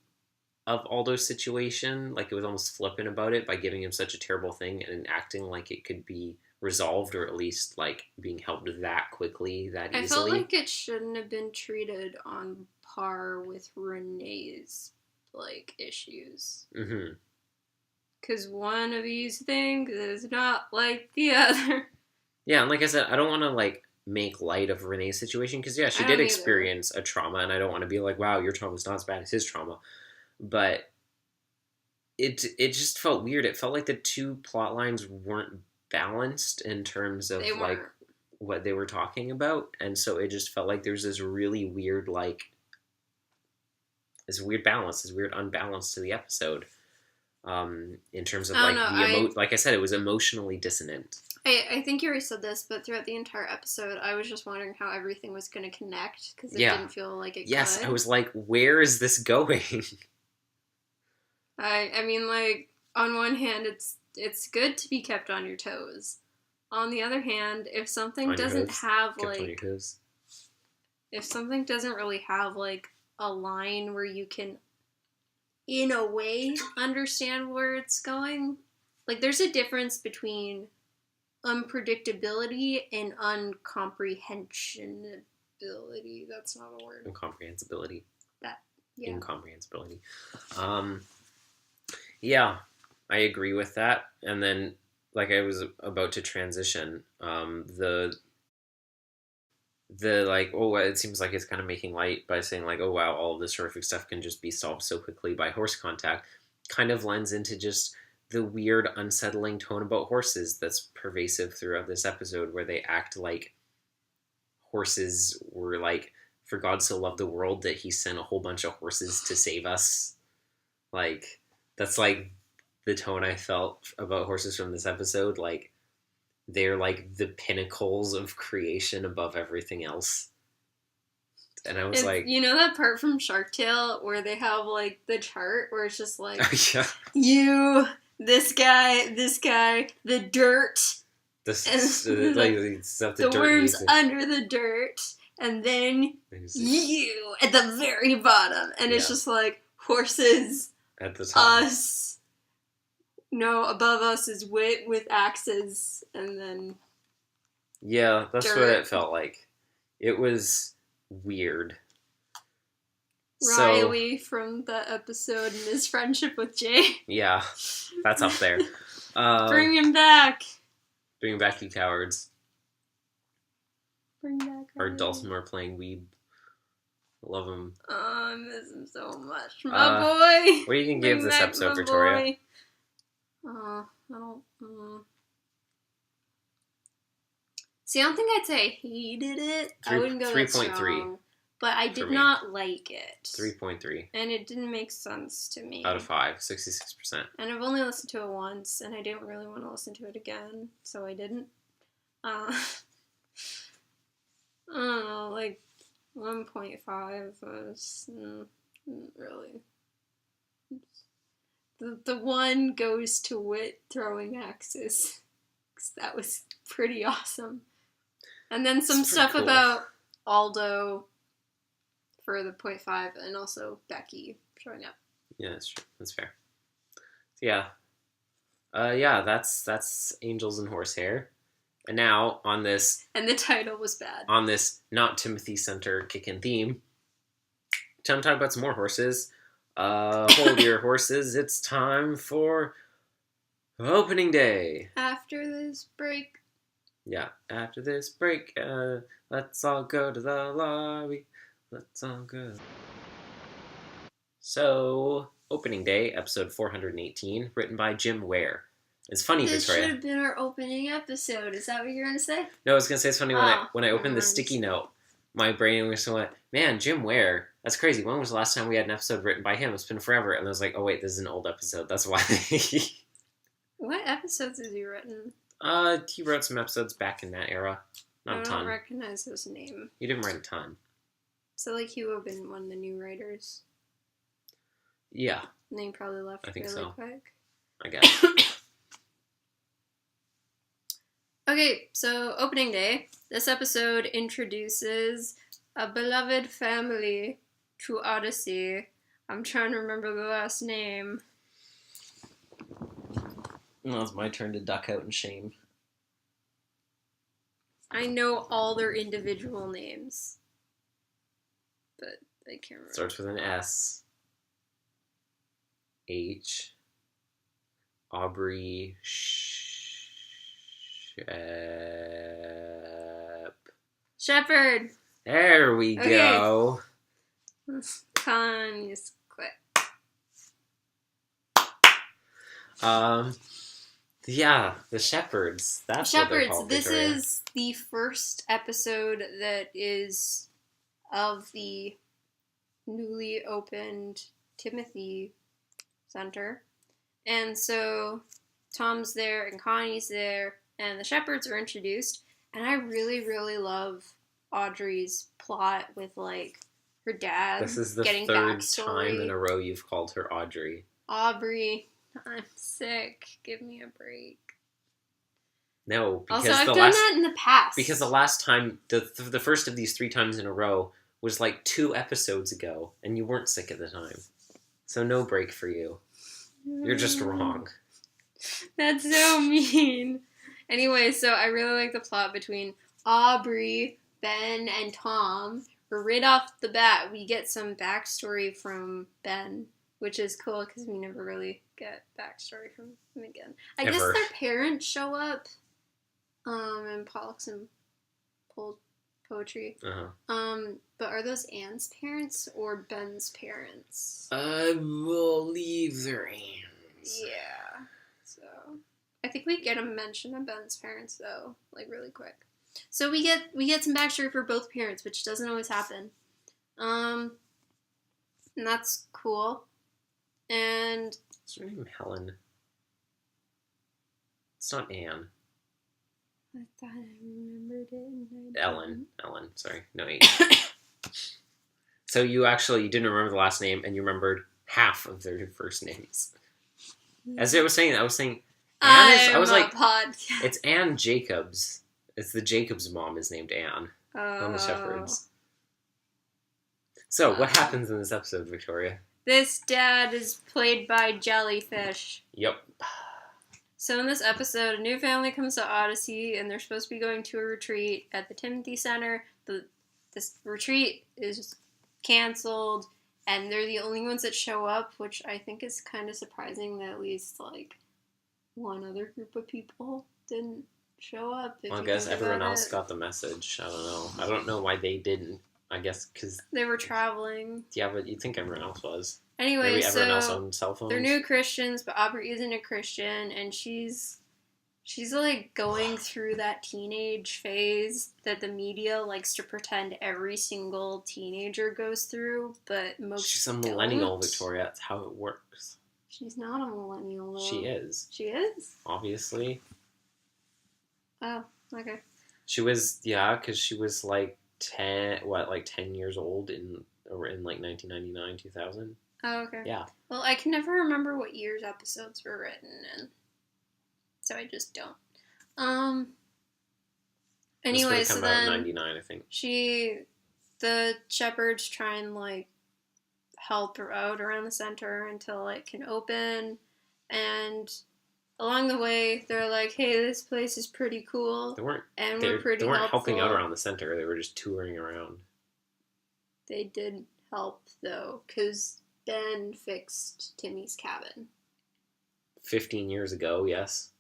of Aldo's situation, it was almost flippant about it by giving him such a terrible thing and acting like it could be resolved, or at least being helped that quickly, that easily. I felt like it shouldn't have been treated on par with Renee's issues. Mm-hmm. Because one of these things is not like the other. Yeah, and like I said, I don't want to make light of Renee's situation because she did experience a trauma, and I don't want to be wow, your trauma's not as bad as his trauma. But it just felt weird. It felt like the two plot lines weren't balanced in terms of what they were talking about, and so it just felt like there's this really weird this weird balance, this weird unbalance to the episode. In terms of like I said, it was emotionally dissonant. I think you already said this, but throughout the entire episode, I was just wondering how everything was going to connect because it didn't feel like it. Yes, could. I was like, where is this going? I mean, on one hand, it's good to be kept on your toes, On the other hand, if something On your doesn't hooves. have, Kept on like... your hooves. If something doesn't really have, like, a line where you can, in a way, understand where it's going... Like, there's a difference between unpredictability and uncomprehensionability. That's not a word. Incomprehensibility. Yeah. Incomprehensibility. Yeah, I agree with that. And then, like I was about to transition, the like, oh, it seems like it's kind of making light by saying like, oh wow, all of this horrific stuff can just be solved so quickly by horse contact, kind of lends into just the weird, unsettling tone about horses that's pervasive throughout this episode, where they act like horses were like, for God so loved the world that he sent a whole bunch of horses to save us. Like, that's like the tone I felt about horses from this episode. Like, they're like the pinnacles of creation above everything else. And I was like... You know that part from Shark Tale where they have, like, the chart where it's just like, yeah. you, this guy, the dirt, the worms under the dirt, and then you at the very bottom. And it's just like, horses, at the top. us. No, above us is Whit with axes, and then... Yeah, that's dirt. what it felt like. It was weird. Riley from the episode and his friendship with Jay. Yeah, that's up there. Bring him back. Bring him back, you cowards. Bring back Or Riley. Dulcimer playing Weeb. Love him. Oh, I miss him so much. My boy! What are you going to give this episode, Victoria? Boy. I don't... See, I don't think I'd say I hated it. I wouldn't go 3.3. But I did not like it. 3.3. And it didn't make sense to me. Out of 5. 66%. And I've only listened to it once, and I didn't really want to listen to it again, so I didn't. I don't know, like, 1.5 was really... The one goes to Whit throwing axes. 'Cause that was pretty awesome. And then some stuff cool about Aldo for the 0.5, and also Becky showing up. Yeah, that's true. That's fair. So, yeah. Yeah, that's Angels and Horsehair. And now, on this... And the title was bad. On this not Timothy Center kick-in theme, time to talk about some more horses. Hold your horses, it's time for opening day. After this break. Yeah, after this break, let's all go to the lobby. Let's all go. So, opening day, episode 418, written by Jim Ware. It's funny, this Victoria. This should have been our opening episode. Is that what you're going to say? No, I was going to say it's funny when I opened the sticky note, my brain was went, man, Jim Ware, that's crazy. When was the last time we had an episode written by him? It's been forever. And I was like, oh wait, this is an old episode. That's why. What episodes has he written? He wrote some episodes back in that era. Not a ton. I don't recognize his name. He didn't write a ton. So, like, he would have been one of the new writers. Yeah. And then he probably left quick. I guess. Okay, so opening day. This episode introduces a beloved family to Odyssey. I'm trying to remember the last name. Well, it's my turn to duck out in shame. I know all their individual names, but I can't remember. Starts with an S. H. Aubrey. Shepherd. There we go. Connie's quick. Yeah, the Shepherds. That's Shepherds. What they're called, This Victoria. is the first episode that is of the newly opened Timothy Center. And so Tom's there and Connie's there and the Shepherds are introduced. And I really, really love Audrey's plot with, like, her dad This is the getting third backstory. time in a row you've called her Audrey. Aubrey, I'm sick. Give me a break. No, because Also, I've done that in the past. Because the last time, the first of these 3 times in a row was like 2 episodes ago, and you weren't sick at the time. So no break for you. You're just wrong. That's so mean. Anyway, so I really like the plot between Aubrey, Ben, and Tom. Right off the bat, we get some backstory from Ben, which is cool because we never really get backstory from him again. I guess their parents show up in Pollux and Poetry. But are those Anne's parents or Ben's parents? I believe they're Anne's. Yeah. So I think we get a mention of Ben's parents though, like really quick. So we get some backstory for both parents, which doesn't always happen. And that's cool. And is her name Helen? It's not Anne. I thought I remembered it. Ellen. Sorry. No, H. So you didn't remember the last name, and you remembered half of their first names. As I was saying, Anne it's Anne Jacobs. It's the Jacobs mom is named Anne on the Shepherds. So, what happens in this episode, Victoria? This dad is played by Jellyfish. Yep. So in this episode, a new family comes to Odyssey, and they're supposed to be going to a retreat at the Timothy Center. This retreat is canceled, and they're the only ones that show up, which I think is kind of surprising that at least, like, one other group of people didn't show up. Well, I guess everyone else got the message. I don't know. I don't know why they didn't. I guess because they were traveling. Yeah, but you'd think everyone else was. Anyway, maybe everyone else on cell phones. They're new Christians, but Aubrey isn't a Christian, and she's like going through that teenage phase that the media likes to pretend every single teenager goes through, but most she's a millennial, Victoria. That's how it works. She's not a millennial, though. She is. She is? Obviously. Oh, okay. She was, because she was like 10 years old in like 1999, 2000. Oh, okay. Yeah. Well, I can never remember what years episodes were written in, so I just don't. Anyway, so then 99, I think. The shepherds try and like help her out around the center until it can open, and along the way they're like, "Hey, this place is pretty cool." They weren't helpful. helping out around the center. They were just touring around. They did help though, because Ben fixed Timmy's cabin. 15 years ago, yes.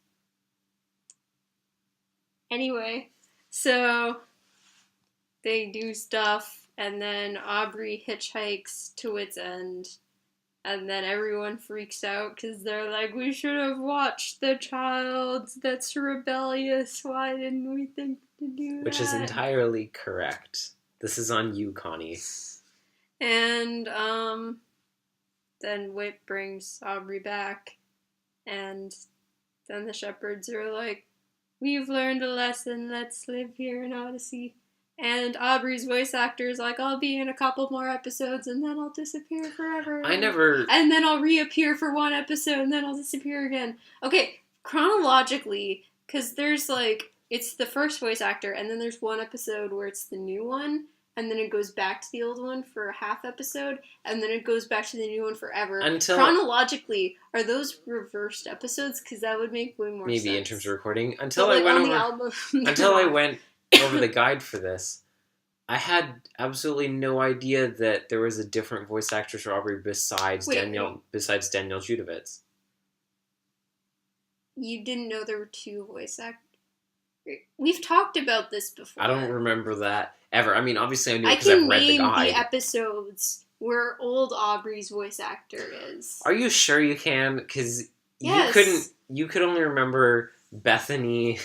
Anyway, so they do stuff, and then Aubrey hitchhikes to Whit's End, and then everyone freaks out because they're like, "We should have watched the child that's rebellious. Why didn't we think to do that?" Which is entirely correct. This is on you, Connie. And, then Whit brings Aubrey back, and then the shepherds are like, "We've learned a lesson, let's live here in Odyssey." And Aubrey's voice actor is like, "I'll be in a couple more episodes, and then I'll disappear forever. And then I'll reappear for one episode, and then I'll disappear again." Okay, chronologically, because there's like, it's the first voice actor, and then there's one episode where it's the new one, and then it goes back to the old one for a half episode, and then it goes back to the new one forever. Chronologically, are those reversed episodes? Because that would make way more sense. Maybe in terms of recording. Until I went over the guide for this, I had absolutely no idea that there was a different voice actress for Aubrey besides Danielle Judovitz. You didn't know there were two voice actors? We've talked about this before. I don't remember that ever. I mean, obviously I knew because I've read the guide. I can name the episodes where old Aubrey's voice actor is. Are you sure you can? Because you could only remember Bethany.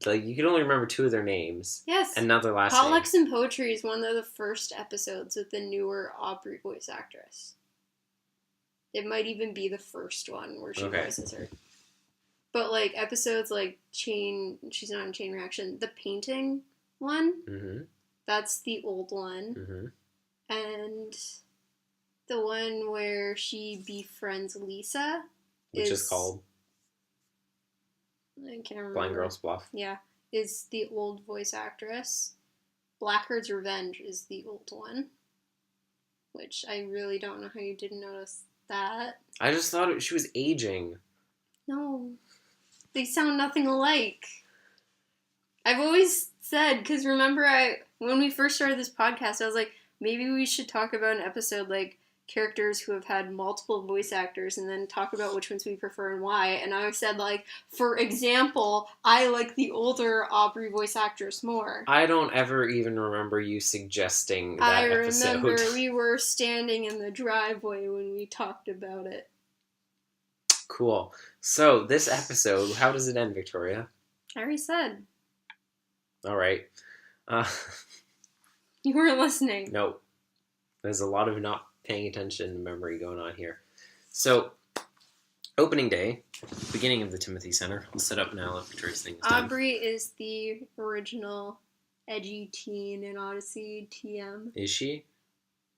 Like, you could only remember 2 of their names. Yes. And not their last name. Pollux and Poetry is one of the first episodes with the newer Aubrey voice actress. It might even be the first one where she voices her. But, like, episodes like she's not in Chain Reaction, the painting one, that's the old one. And the one where she befriends Lisa which is called? I can't remember. Blind Girl's Bluff. Yeah, is the old voice actress. Blackgaard's Revenge is the old one, which I really don't know how you didn't notice that. I just thought she was aging. No, they sound nothing alike. I've always said, because remember when we first started this podcast, I was like, maybe we should talk about an episode like characters who have had multiple voice actors and then talk about which ones we prefer and why. And I said, like, for example, I like the older Aubrey voice actress more. I don't ever even remember you suggesting that episode. I remember we were standing in the driveway when we talked about it. Cool. So, this episode, how does it end, Victoria? I already said. All right. You weren't listening. No. There's a lot of not paying attention to memory going on here. So, opening day, beginning of the Timothy Center. I'll set up now. Victoria's thing is done. Aubrey is the original edgy teen in Odyssey TM. Is she?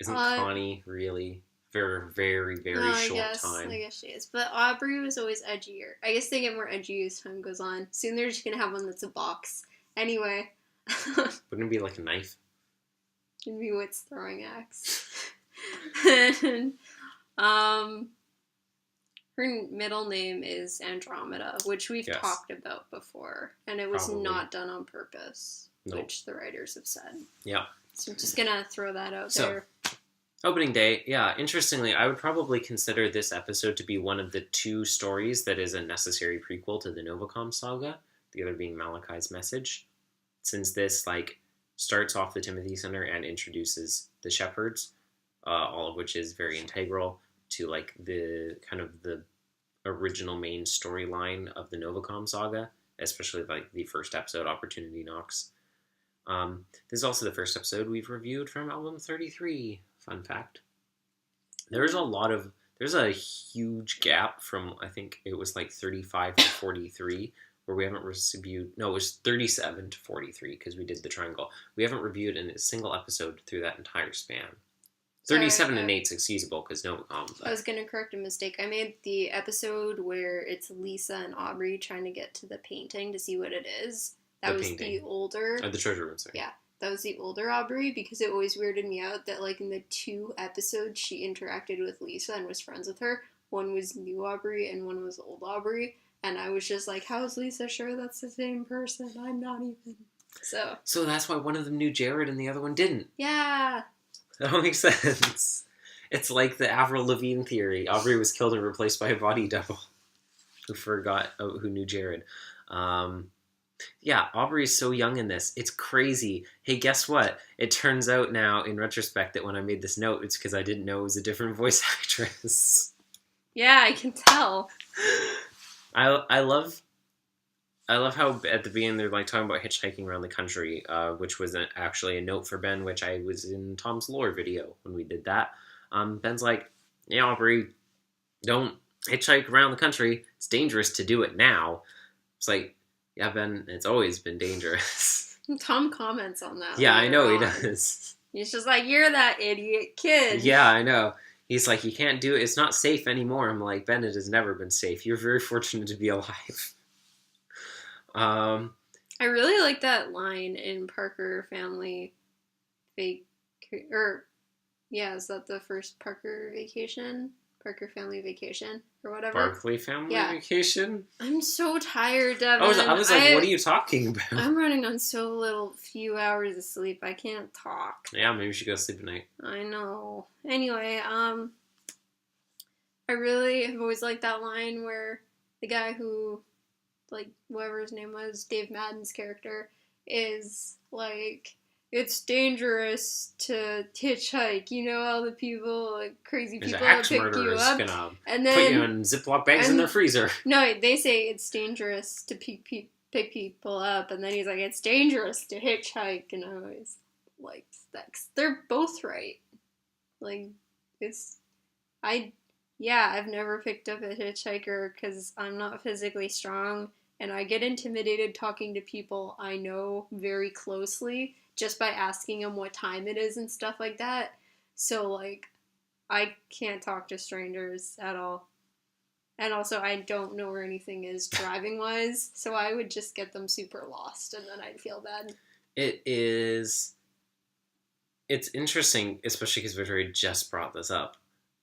Isn't Connie really? Very, very, very short time. I guess she is. But Aubrey was always edgier. I guess they get more edgy as time goes on. Soon they're just going to have one that's a box. Anyway. Wouldn't it be like a knife? It'd be Whit's throwing axe. And, her middle name is Andromeda, which we've talked about before. And it was not done on purpose, which the writers have said. Yeah. So I'm just going to throw that out there. Opening day, yeah. Interestingly, I would probably consider this episode to be one of the two stories that is a necessary prequel to the Novacom saga, the other being Malachi's message. Since this, starts off the Timothy Center and introduces the Shepherds, all of which is very integral to, the kind of the original main storyline of the Novacom saga, especially, the first episode, Opportunity Knocks. This is also the first episode we've reviewed from album 33. Fun fact. There's a huge gap from, I think it was 35 to 43, where we haven't reviewed, no, it was 37 to 43, because we did the triangle. We haven't reviewed in a single episode through that entire span. 37 and 8's excusable, because Novacom. I was going to correct a mistake. I made the episode where it's Lisa and Aubrey trying to get to the painting to see what it is. That was the older... the treasure room, sorry. Yeah. That was the older Aubrey, because it always weirded me out that, in the 2 episodes she interacted with Lisa and was friends with her, one was new Aubrey and one was old Aubrey, and I was just like, how is Lisa sure that's the same person? I'm not even. So that's why one of them knew Jared and the other one didn't. Yeah. That don't make sense. It's like the Avril Lavigne theory. Aubrey was killed and replaced by a body double who knew Jared. Yeah, Aubrey is so young in this. It's crazy. Hey, guess what? It turns out now, in retrospect, that when I made this note, it's because I didn't know it was a different voice actress. Yeah, I can tell. I love how at the beginning they're talking about hitchhiking around the country, which was actually a note for Ben, which I was in Tom's lore video when we did that. Ben's like, yeah, Aubrey, don't hitchhike around the country. It's dangerous to do it now. It's like, yeah, Ben, it's always been dangerous. Tom comments on that. Yeah, I know he does. He's just like, you're that idiot kid. Yeah, I know. He's like, you can't do it. It's not safe anymore. I'm like, Ben, it has never been safe. You're very fortunate to be alive. I really like that line in Parker Family is that the first Parker Vacation? Parker Family Vacation or whatever. Barkley Family Vacation? I'm so tired, Devin. I was like, what are you talking about? I'm running on so few hours of sleep. I can't talk. Yeah, maybe we should go sleep at night. I know. Anyway, I really have always liked that line where the guy who, whoever his name was, Dave Madden's character, is like, it's dangerous to hitchhike. You know, all the people, crazy people that pick you up. Gonna and then put you in Ziploc bags in their freezer. No, they say it's dangerous to pick people up, and then he's like, it's dangerous to hitchhike, and I always like that. They're both right. I've never picked up a hitchhiker because I'm not physically strong, and I get intimidated talking to people I know very closely just by asking them what time it is and stuff like that. So, I can't talk to strangers at all. And also, I don't know where anything is driving-wise, so I would just get them super lost, and then I'd feel bad. It's interesting, especially because Victoria just brought this up,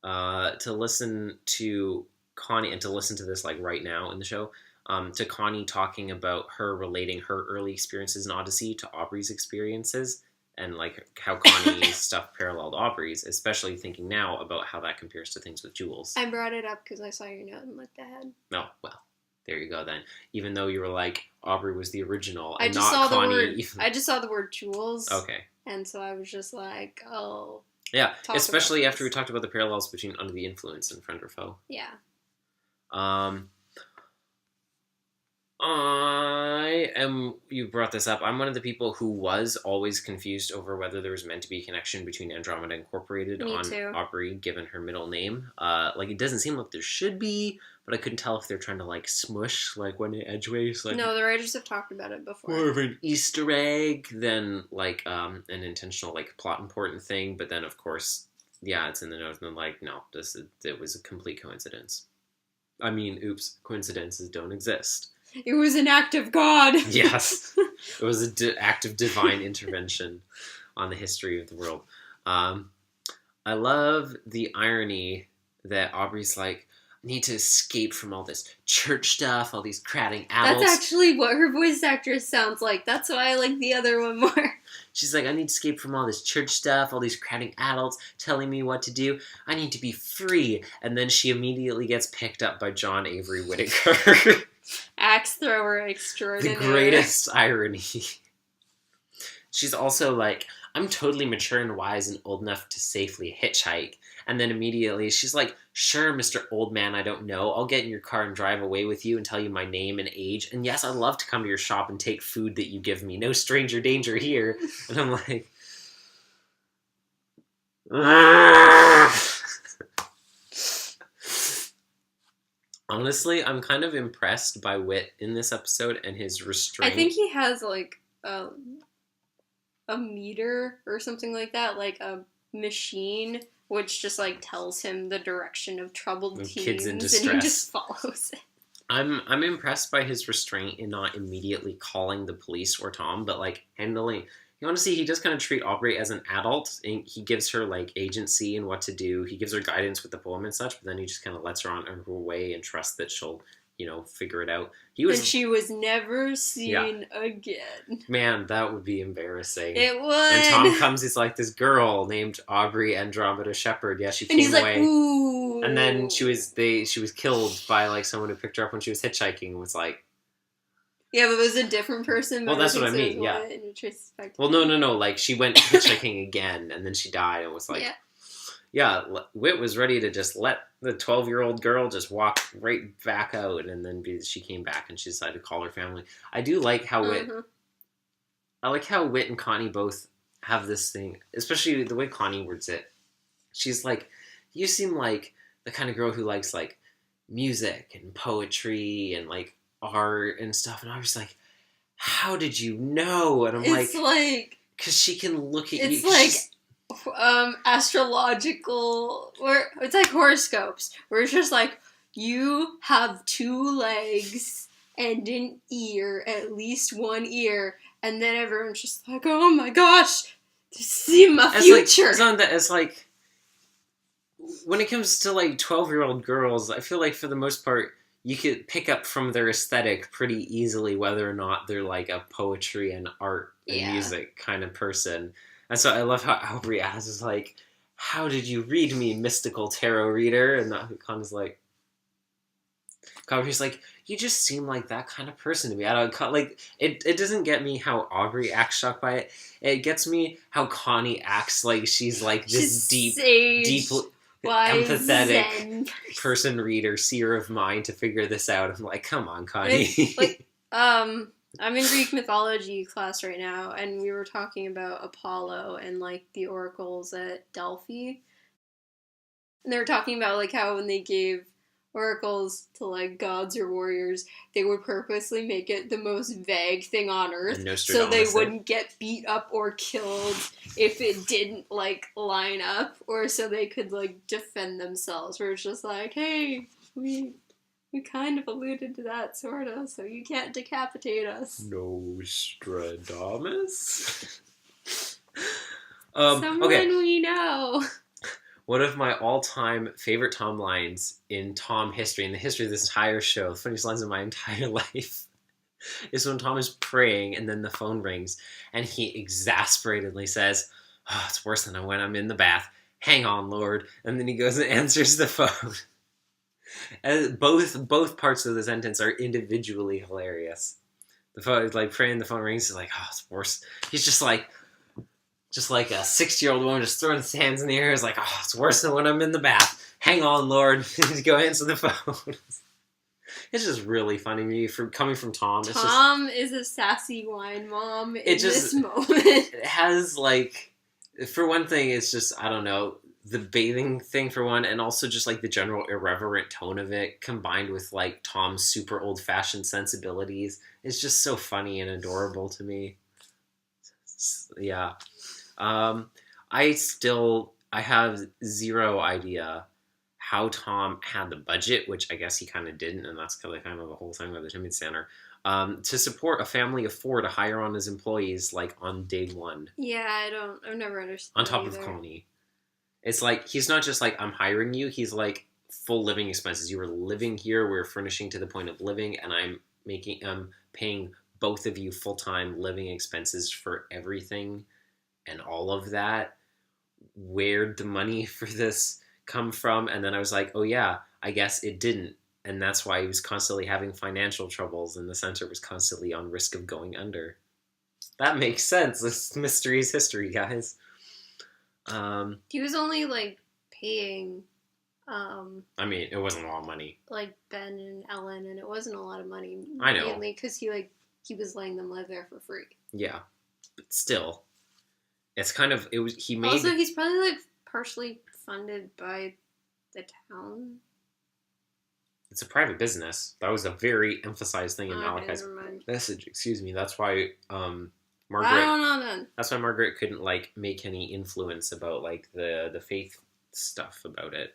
to listen to Connie, and to listen to this, like, right now in the show, to Connie talking about her relating her early experiences in Odyssey to Aubrey's experiences, and, like, how Connie's stuff paralleled Aubrey's, especially thinking now about how that compares to things with Jules. I brought it up because I saw your note and looked ahead. No, well, there you go then. Even though you were like, Aubrey was the original, and I just not saw Connie. the word. I just saw the word Jules. Okay. And so I was just like, oh. Yeah, especially after we talked about the parallels between Under the Influence and Friend or Foe. Yeah. You brought this up, I'm one of the people who was always confused over whether there was meant to be a connection between Andromeda Incorporated Me on too. Aubrey, given her middle name. Like, it doesn't seem like there should be, but I couldn't tell if they're trying to, like, smush, like, when Edgeways, like... No, the writers have talked about it before. More of an Easter egg than, like, an intentional, like, plot important thing, but then, of course, yeah, it's in the notes, and I'm like, no, it was a complete coincidence. I mean, oops, coincidences don't exist. It was an act of God. Yes. It was an act of divine intervention on the history of the world. I love the irony that Aubrey's like, I need to escape from all this church stuff, all these crowding adults. That's actually what her voice actress sounds like. That's why I like the other one more. She's like, I need to escape from all this church stuff, all these crowding adults telling me what to do. I need to be free. And then she immediately gets picked up by John Avery Whittaker. Axe thrower extraordinaire. The greatest irony. She's also like, I'm totally mature and wise and old enough to safely hitchhike. And then immediately she's like, sure, Mr. Old Man, I don't know. I'll get in your car and drive away with you and tell you my name and age. And yes, I'd love to come to your shop and take food that you give me. No stranger danger here. And I'm like... Honestly, I'm kind of impressed by Whit in this episode and his restraint. I think he has, like, a meter or something like that, like a machine, which just, like, tells him the direction of troubled teens, kids in distress. And he just follows it. I'm impressed by his restraint in not immediately calling the police or Tom, but, like, handling... You want to see, he does kind of treat Aubrey as an adult, and he gives her, like, agency and what to do. He gives her guidance with the poem and such, but then he just kind of lets her on her way and trusts that she'll, you know, figure it out. And she was never seen again. Man, that would be embarrassing. It would. And Tom comes, he's like, this girl named Aubrey Andromeda Shepherd. Yeah, she came away. Like, ooh. And then she was killed by, like, someone who picked her up when she was hitchhiking and was like... Yeah, but it was a different person. Well, that's what I mean, yeah. Well, no, like, she went hitchhiking again, and then she died, and was like... Yeah, Whit was ready to just let the 12-year-old girl just walk right back out, and then she came back, and she decided to call her family. I do like how Whit... I like how Whit and Connie both have this thing, especially the way Connie words it. She's like, you seem like the kind of girl who likes, like, music and poetry and, like, art and stuff, and I was like, how did you know? And I'm like, because she can look at you. It's like astrological, or it's like horoscopes, where it's just like, you have 2 legs and an ear, at least 1 ear, and then everyone's just like, oh my gosh, see my future. It's like, when it comes to, like, 12-year-old girls, I feel like for the most part, you could pick up from their aesthetic pretty easily whether or not they're, like, a poetry and art and music kind of person. And so I love how Aubrey asks, like, how did you read me, mystical tarot reader? And Connie's like... Aubrey's like, you just seem like that kind of person to me. I don't... Like, it doesn't get me how Aubrey acts shocked by it. It gets me how Connie acts like she's, like, this deep... empathetic person reader, seer of mind to figure this out. I'm like, come on, Connie. I'm in Greek mythology class right now, and we were talking about Apollo and, like, the oracles at Delphi. And they were talking about, like, how when they gave oracles to, like, gods or warriors, they would purposely make it the most vague thing on earth, so they wouldn't get beat up or killed if it didn't, like, line up, or so they could, like, defend themselves, where it's just like, hey, we We kind of alluded to that, sort of, so you can't decapitate us. Nostradamus? Someone okay. we know. One of my all-time favorite Tom lines in Tom history, in the history of this entire show, the funniest lines of my entire life, is when Tom is praying and then the phone rings and he exasperately says, "Oh, it's worse than when I'm in the bath. Hang on, Lord." And then he goes and answers the phone. And both parts of the sentence are individually hilarious. The phone, like praying, the phone rings. He's like, "Oh, it's worse." He's just like a 60-year-old woman just throwing his hands in the air. Is like, "Oh, it's worse than when I'm in the bath. Hang on, Lord." Go answer the phone. It's just really funny to me coming from Tom. Tom is a sassy wine mom in this moment. It has like, for one thing, it's just, I don't know, the bathing thing for one, and also just like the general irreverent tone of it combined with like Tom's super old-fashioned sensibilities. It's just so funny and adorable to me. Yeah. I have zero idea how Tom had the budget, which I guess he kind of didn't, and that's kind of the whole thing with the Timothy Center, to support a family of 4 to hire on his employees like on day one. Yeah, I've never understood. On top of Connie. It's like, he's not just like, I'm hiring you, he's like, full living expenses. You are living here, we're furnishing to the point of living, and I'm paying both of you full-time living expenses for everything and all of that. Where'd the money for this come from? And then I was like, oh yeah, I guess it didn't. And that's why he was constantly having financial troubles and the center was constantly on risk of going under. That makes sense. This mystery is history, guys. He was only like paying I mean, it wasn't a lot of money. Like Ben and Ellen, and it wasn't a lot of money. I know. Mainly because he was letting them live there for free. Yeah. But still, it's kind of, Also, he's probably like partially funded by the town. It's a private business. That was a very emphasized thing in Malachi's message. Excuse me. That's why Margaret. I don't know then. That's why Margaret couldn't like make any influence about like the faith stuff about it.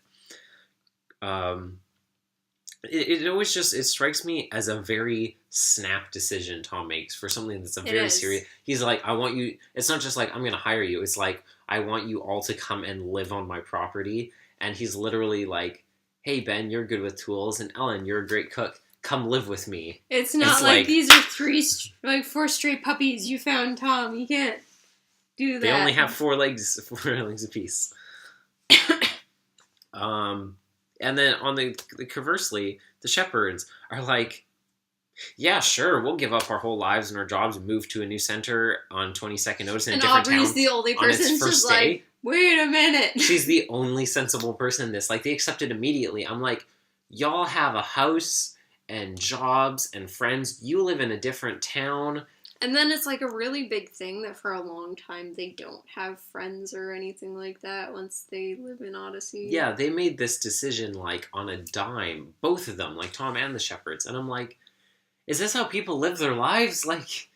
It always just, it strikes me as a very snap decision Tom makes for something that's a very serious. He's like, I want you. It's not just like, I'm going to hire you. It's like, I want you all to come and live on my property. And he's literally like, hey Ben, you're good with tools, and Ellen, you're a great cook. Come live with me. It's not like these are 4 stray puppies you found, Tom. You can't do that. They only have 4 legs apiece. And then on the conversely, the shepherds are like, yeah, sure, we'll give up our whole lives and our jobs and move to a new center on 22nd Odyssey in a different town. And Aubrey's the only person just like, wait a minute. She's the only sensible person in this. Like, they accepted immediately. I'm like, y'all have a house and jobs and friends. You live in a different town. And then it's like a really big thing that for a long time they don't have friends or anything like that once they live in Odyssey. Yeah, they made this decision like on a dime. Both of them, like Tom and the shepherds. And I'm like, is this how people live their lives? Like,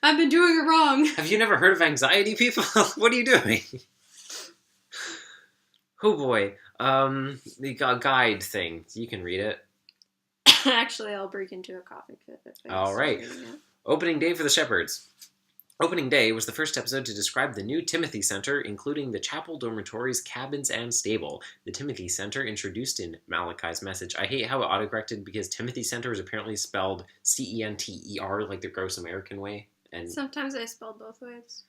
I've been doing it wrong. Have you never heard of anxiety, people? What are you doing? Oh boy. The guide thing. You can read it. Actually, I'll break into a coughing fit. All right. Opening day for the shepherds. Opening day was the first episode to describe the new Timothy Center, including the chapel, dormitories, cabins, and stable. The Timothy Center, introduced in Malachi's message. I hate how it autocorrected because Timothy Center is apparently spelled C-E-N-T-E-R, like the gross American way. And sometimes I spell both ways.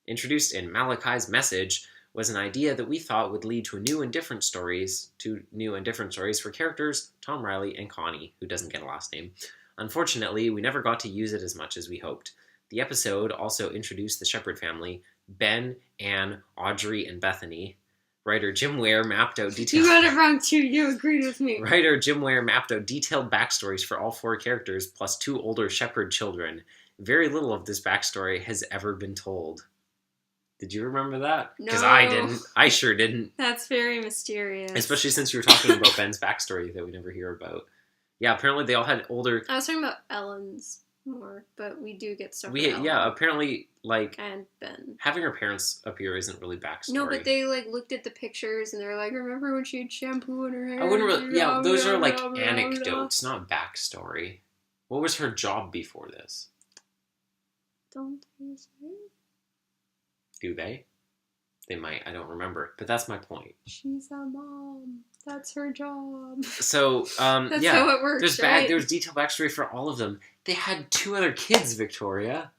Introduced in Malachi's message was an idea that we thought would lead to new and different stories for characters Tom Riley and Connie, who doesn't get a last name. Unfortunately, we never got to use it as much as we hoped. The episode also introduced the Shepherd family, Ben, Anne, Audrey, and Bethany. Writer Jim Ware mapped out detailed... You got it wrong too, you agreed with me. Writer Jim Ware mapped out detailed backstories for all 4 characters, plus 2 older shepherd children. Very little of this backstory has ever been told. Did you remember that? No. Because I didn't. I sure didn't. That's very mysterious. Especially since you were talking about Ben's backstory that we never hear about. Yeah, apparently they all had older... I was talking about Ellen's more, but we do get stuff. Apparently, like, and Ben having her parents appear isn't really backstory. No, but they like looked at the pictures and they're like, remember when she had shampoo in her hair? I wouldn't really. Yeah, those are like anecdotes, not backstory. What was her job before this? Don't they say? Do they? They might. I don't remember. But that's my point. She's a mom. That's her job. So, That's how it works, There's detailed backstory for all of them. They had 2 other kids, Victoria.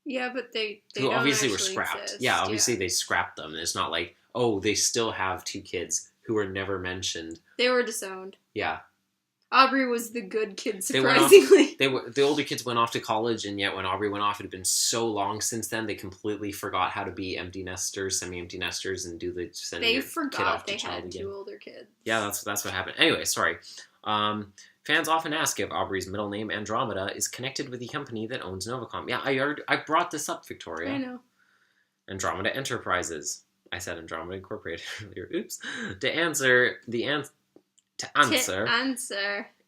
Yeah, but they who don't obviously were actually scrapped. exist. Yeah, obviously they scrapped them. It's not like, oh, they still have 2 kids who were never mentioned. They were disowned. Yeah. Aubrey was the good kid, surprisingly. The older kids went off to college, and yet when Aubrey went off, it had been so long since then, they completely forgot how to be empty nesters, semi-empty nesters, and do the sending your kid off to child again. They forgot they had 2 older kids. Yeah, that's what happened. Anyway, sorry. Fans often ask if Aubrey's middle name, Andromeda, is connected with the company that owns Novacom. Yeah, I brought this up, Victoria. I know. Andromeda Enterprises. I said Andromeda Incorporated earlier. Oops. To answer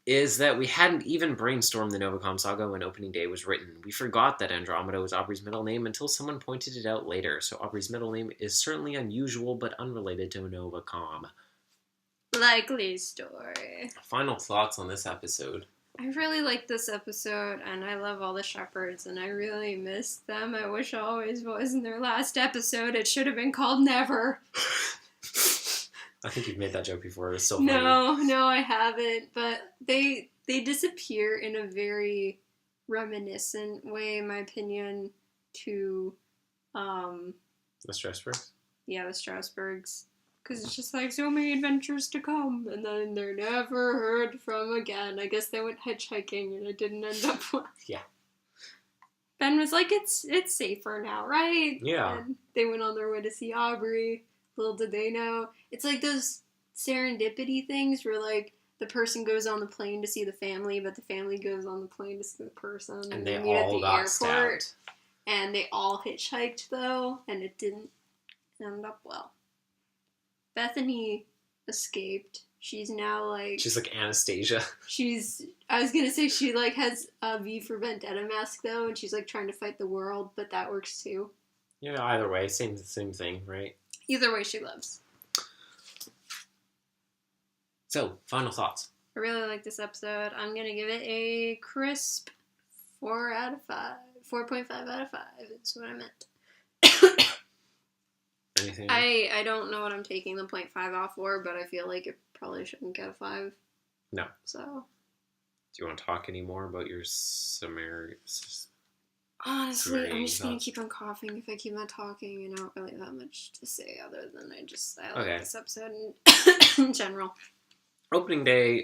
is that we hadn't even brainstormed the Novacom saga when opening day was written. We forgot that Andromeda was Aubrey's middle name until someone pointed it out later, so Aubrey's middle name is certainly unusual but unrelated to Novacom. Likely story. Final thoughts on this episode. I really like this episode, and I love all the shepherds, and I really miss them. I wish I always was in their last episode. It should have been called Never. I think you've made that joke before. It's so funny. No, I haven't. But they disappear in a very reminiscent way, in my opinion, to the Strasbergs? Yeah, the Strasbergs. Because it's just like so many adventures to come, and then they're never heard from again. I guess they went hitchhiking, and it didn't end up well. Yeah. Ben was like, it's safer now, right? Yeah. And they went on their way to see Aubrey. Little did they know. It's like those serendipity things where, like, the person goes on the plane to see the family, but the family goes on the plane to see the person. And they meet all got stabbed. And they all hitchhiked, though, and it didn't end up well. Bethany escaped. She's now, like... She's like Anastasia. I was gonna say she, like, has a V for Vendetta mask, though, and she's, like, trying to fight the world, but that works, too. Yeah, either way, same thing, right? Either way, she lives. So, final thoughts. I really like this episode. I'm gonna give it a crisp 4 out of 5. 4.5 out of 5 is what I meant. Anything? I don't know what I'm taking the 0.5 off for, but I feel like it probably shouldn't get a 5. No. So. Do you want to talk any more about your summary? Honestly, I'm just going to keep on coughing. If I keep on talking, I don't really have much to say other than I like this episode in general. Opening day,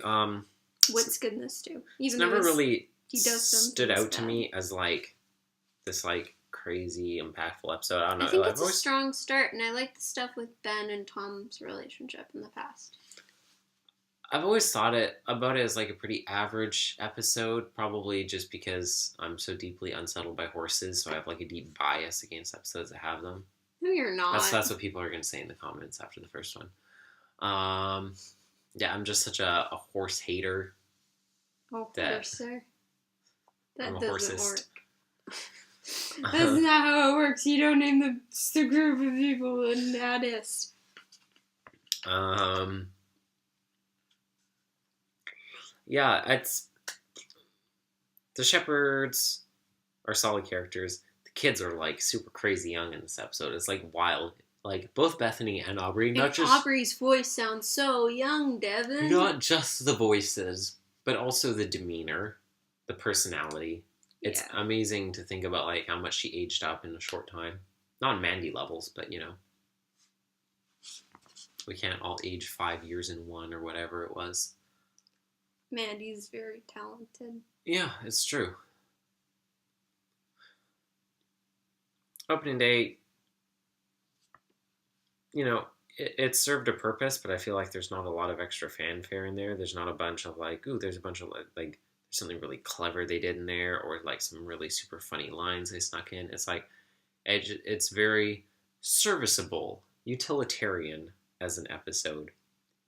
Whit's goodness, too. Even never really stood out to me as, like, this, like, crazy, impactful episode. I don't know. I think it's a strong start, and I like the stuff with Ben and Tom's relationship in the past. I've always thought about it as like a pretty average episode, probably just because I'm so deeply unsettled by horses, so I have like a deep bias against episodes that have them. No, you're not. That's what people are going to say in the comments after the first one. Yeah, I'm just such a horse hater. Oh, horser. That doesn't horsist. work. That's not how it works. You don't name the group of people an addist. Yeah, it's... The shepherds are solid characters. The kids are, like, super crazy young in this episode. It's, like, wild. Like, both Bethany and Aubrey, Aubrey's voice sounds so young, Devin. Not just the voices, but also the demeanor, the personality. It's amazing to think about, like, how much she aged up in a short time. Not Mandy levels, but, you know. We can't all age 5 years in one or whatever it was. Mandy's very talented. Yeah, it's true. Opening day, you know, it served a purpose, but I feel like there's not a lot of extra fanfare in there. There's not a bunch of like, ooh, there's a bunch of like something really clever they did in there, or like some really super funny lines they snuck in. It's like, it's very serviceable, utilitarian as an episode.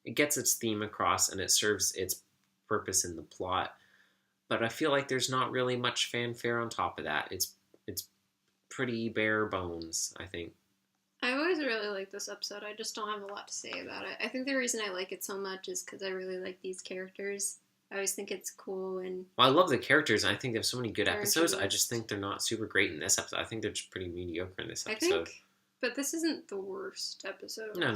It gets its theme across and it serves its purpose in the plot. but I feel like there's not really much fanfare on top of that. It's pretty bare bones, I think. I always really like this episode. I just don't have a lot to say about it. I think the reason I like it so much is because I really like these characters. I always think it's cool and... Well, I love the characters, and I think they have so many good episodes. introduced. I just think they're not super great in this episode. I think they're just pretty mediocre in this episode. But this isn't the worst episode. No.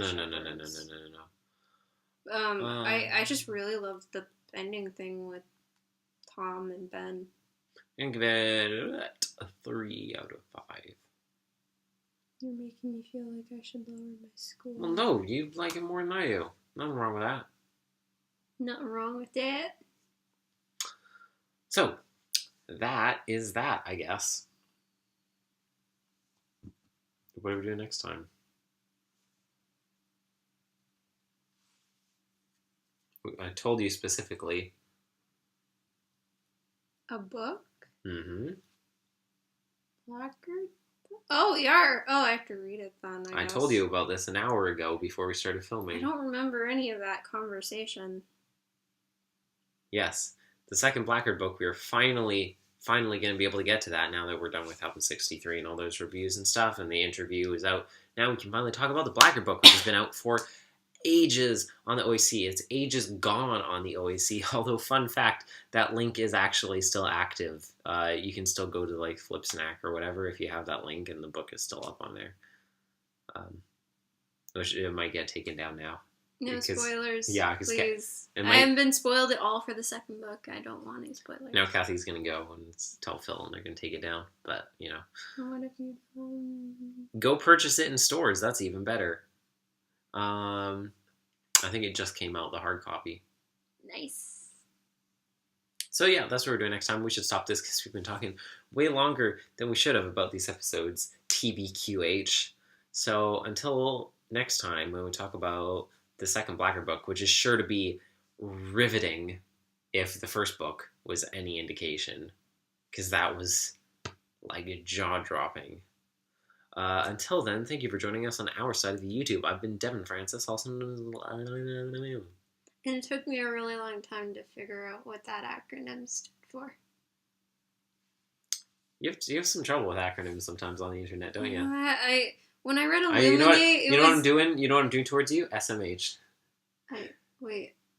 I just really loved the ending thing with Tom and Ben. I'm going to give it a 3 out of 5. You're making me feel like I should lower my score. Well, no, you like it more than I do. Nothing wrong with that. Nothing wrong with that. So, that is that, I guess. What do we do next time? I told you specifically. A book? Mm-hmm. Blackgaard? Oh, yeah. Oh, I have to read it then, I guess. told you about this an hour ago before we started filming. I don't remember any of that conversation. Yes. The second Blackgaard book, we are finally going to be able to get to that now that we're done with Album 63 and all those reviews and stuff, and the interview is out. Now we can finally talk about the Blackgaard book, which has been out for ages on the OAC. It's ages gone on the OAC, although fun fact, that link is actually still active. You can still go to like Flipsnack or whatever if you have that link, and the book is still up on there. Which it might get taken down now. No spoilers. Yeah, please. I haven't been spoiled at all for the second book. I don't want any spoilers. Now Kathy's gonna go and tell Phil, and they're gonna take it down. But What have you done? Go purchase it in stores. That's even better. I think it just came out, the hard copy. Nice. So yeah, that's what we're doing next time. We should stop this because we've been talking way longer than we should have about these episodes. TBQH. So until next time, when we talk about the second Blackgaard book, which is sure to be riveting if the first book was any indication, because that was like jaw-dropping. Until then, thank you for joining us on our side of the YouTube. I've been Devin Francis, also known as... And it took me a really long time to figure out what that acronym stood for. You have some trouble with acronyms sometimes on the internet, don't you? When I read Illuminate, you know what I'm doing? You know what I'm doing towards you? SMH. I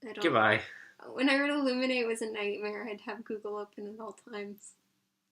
don't... Goodbye. When I read Illuminate, it was a nightmare. I'd have Google open at all times.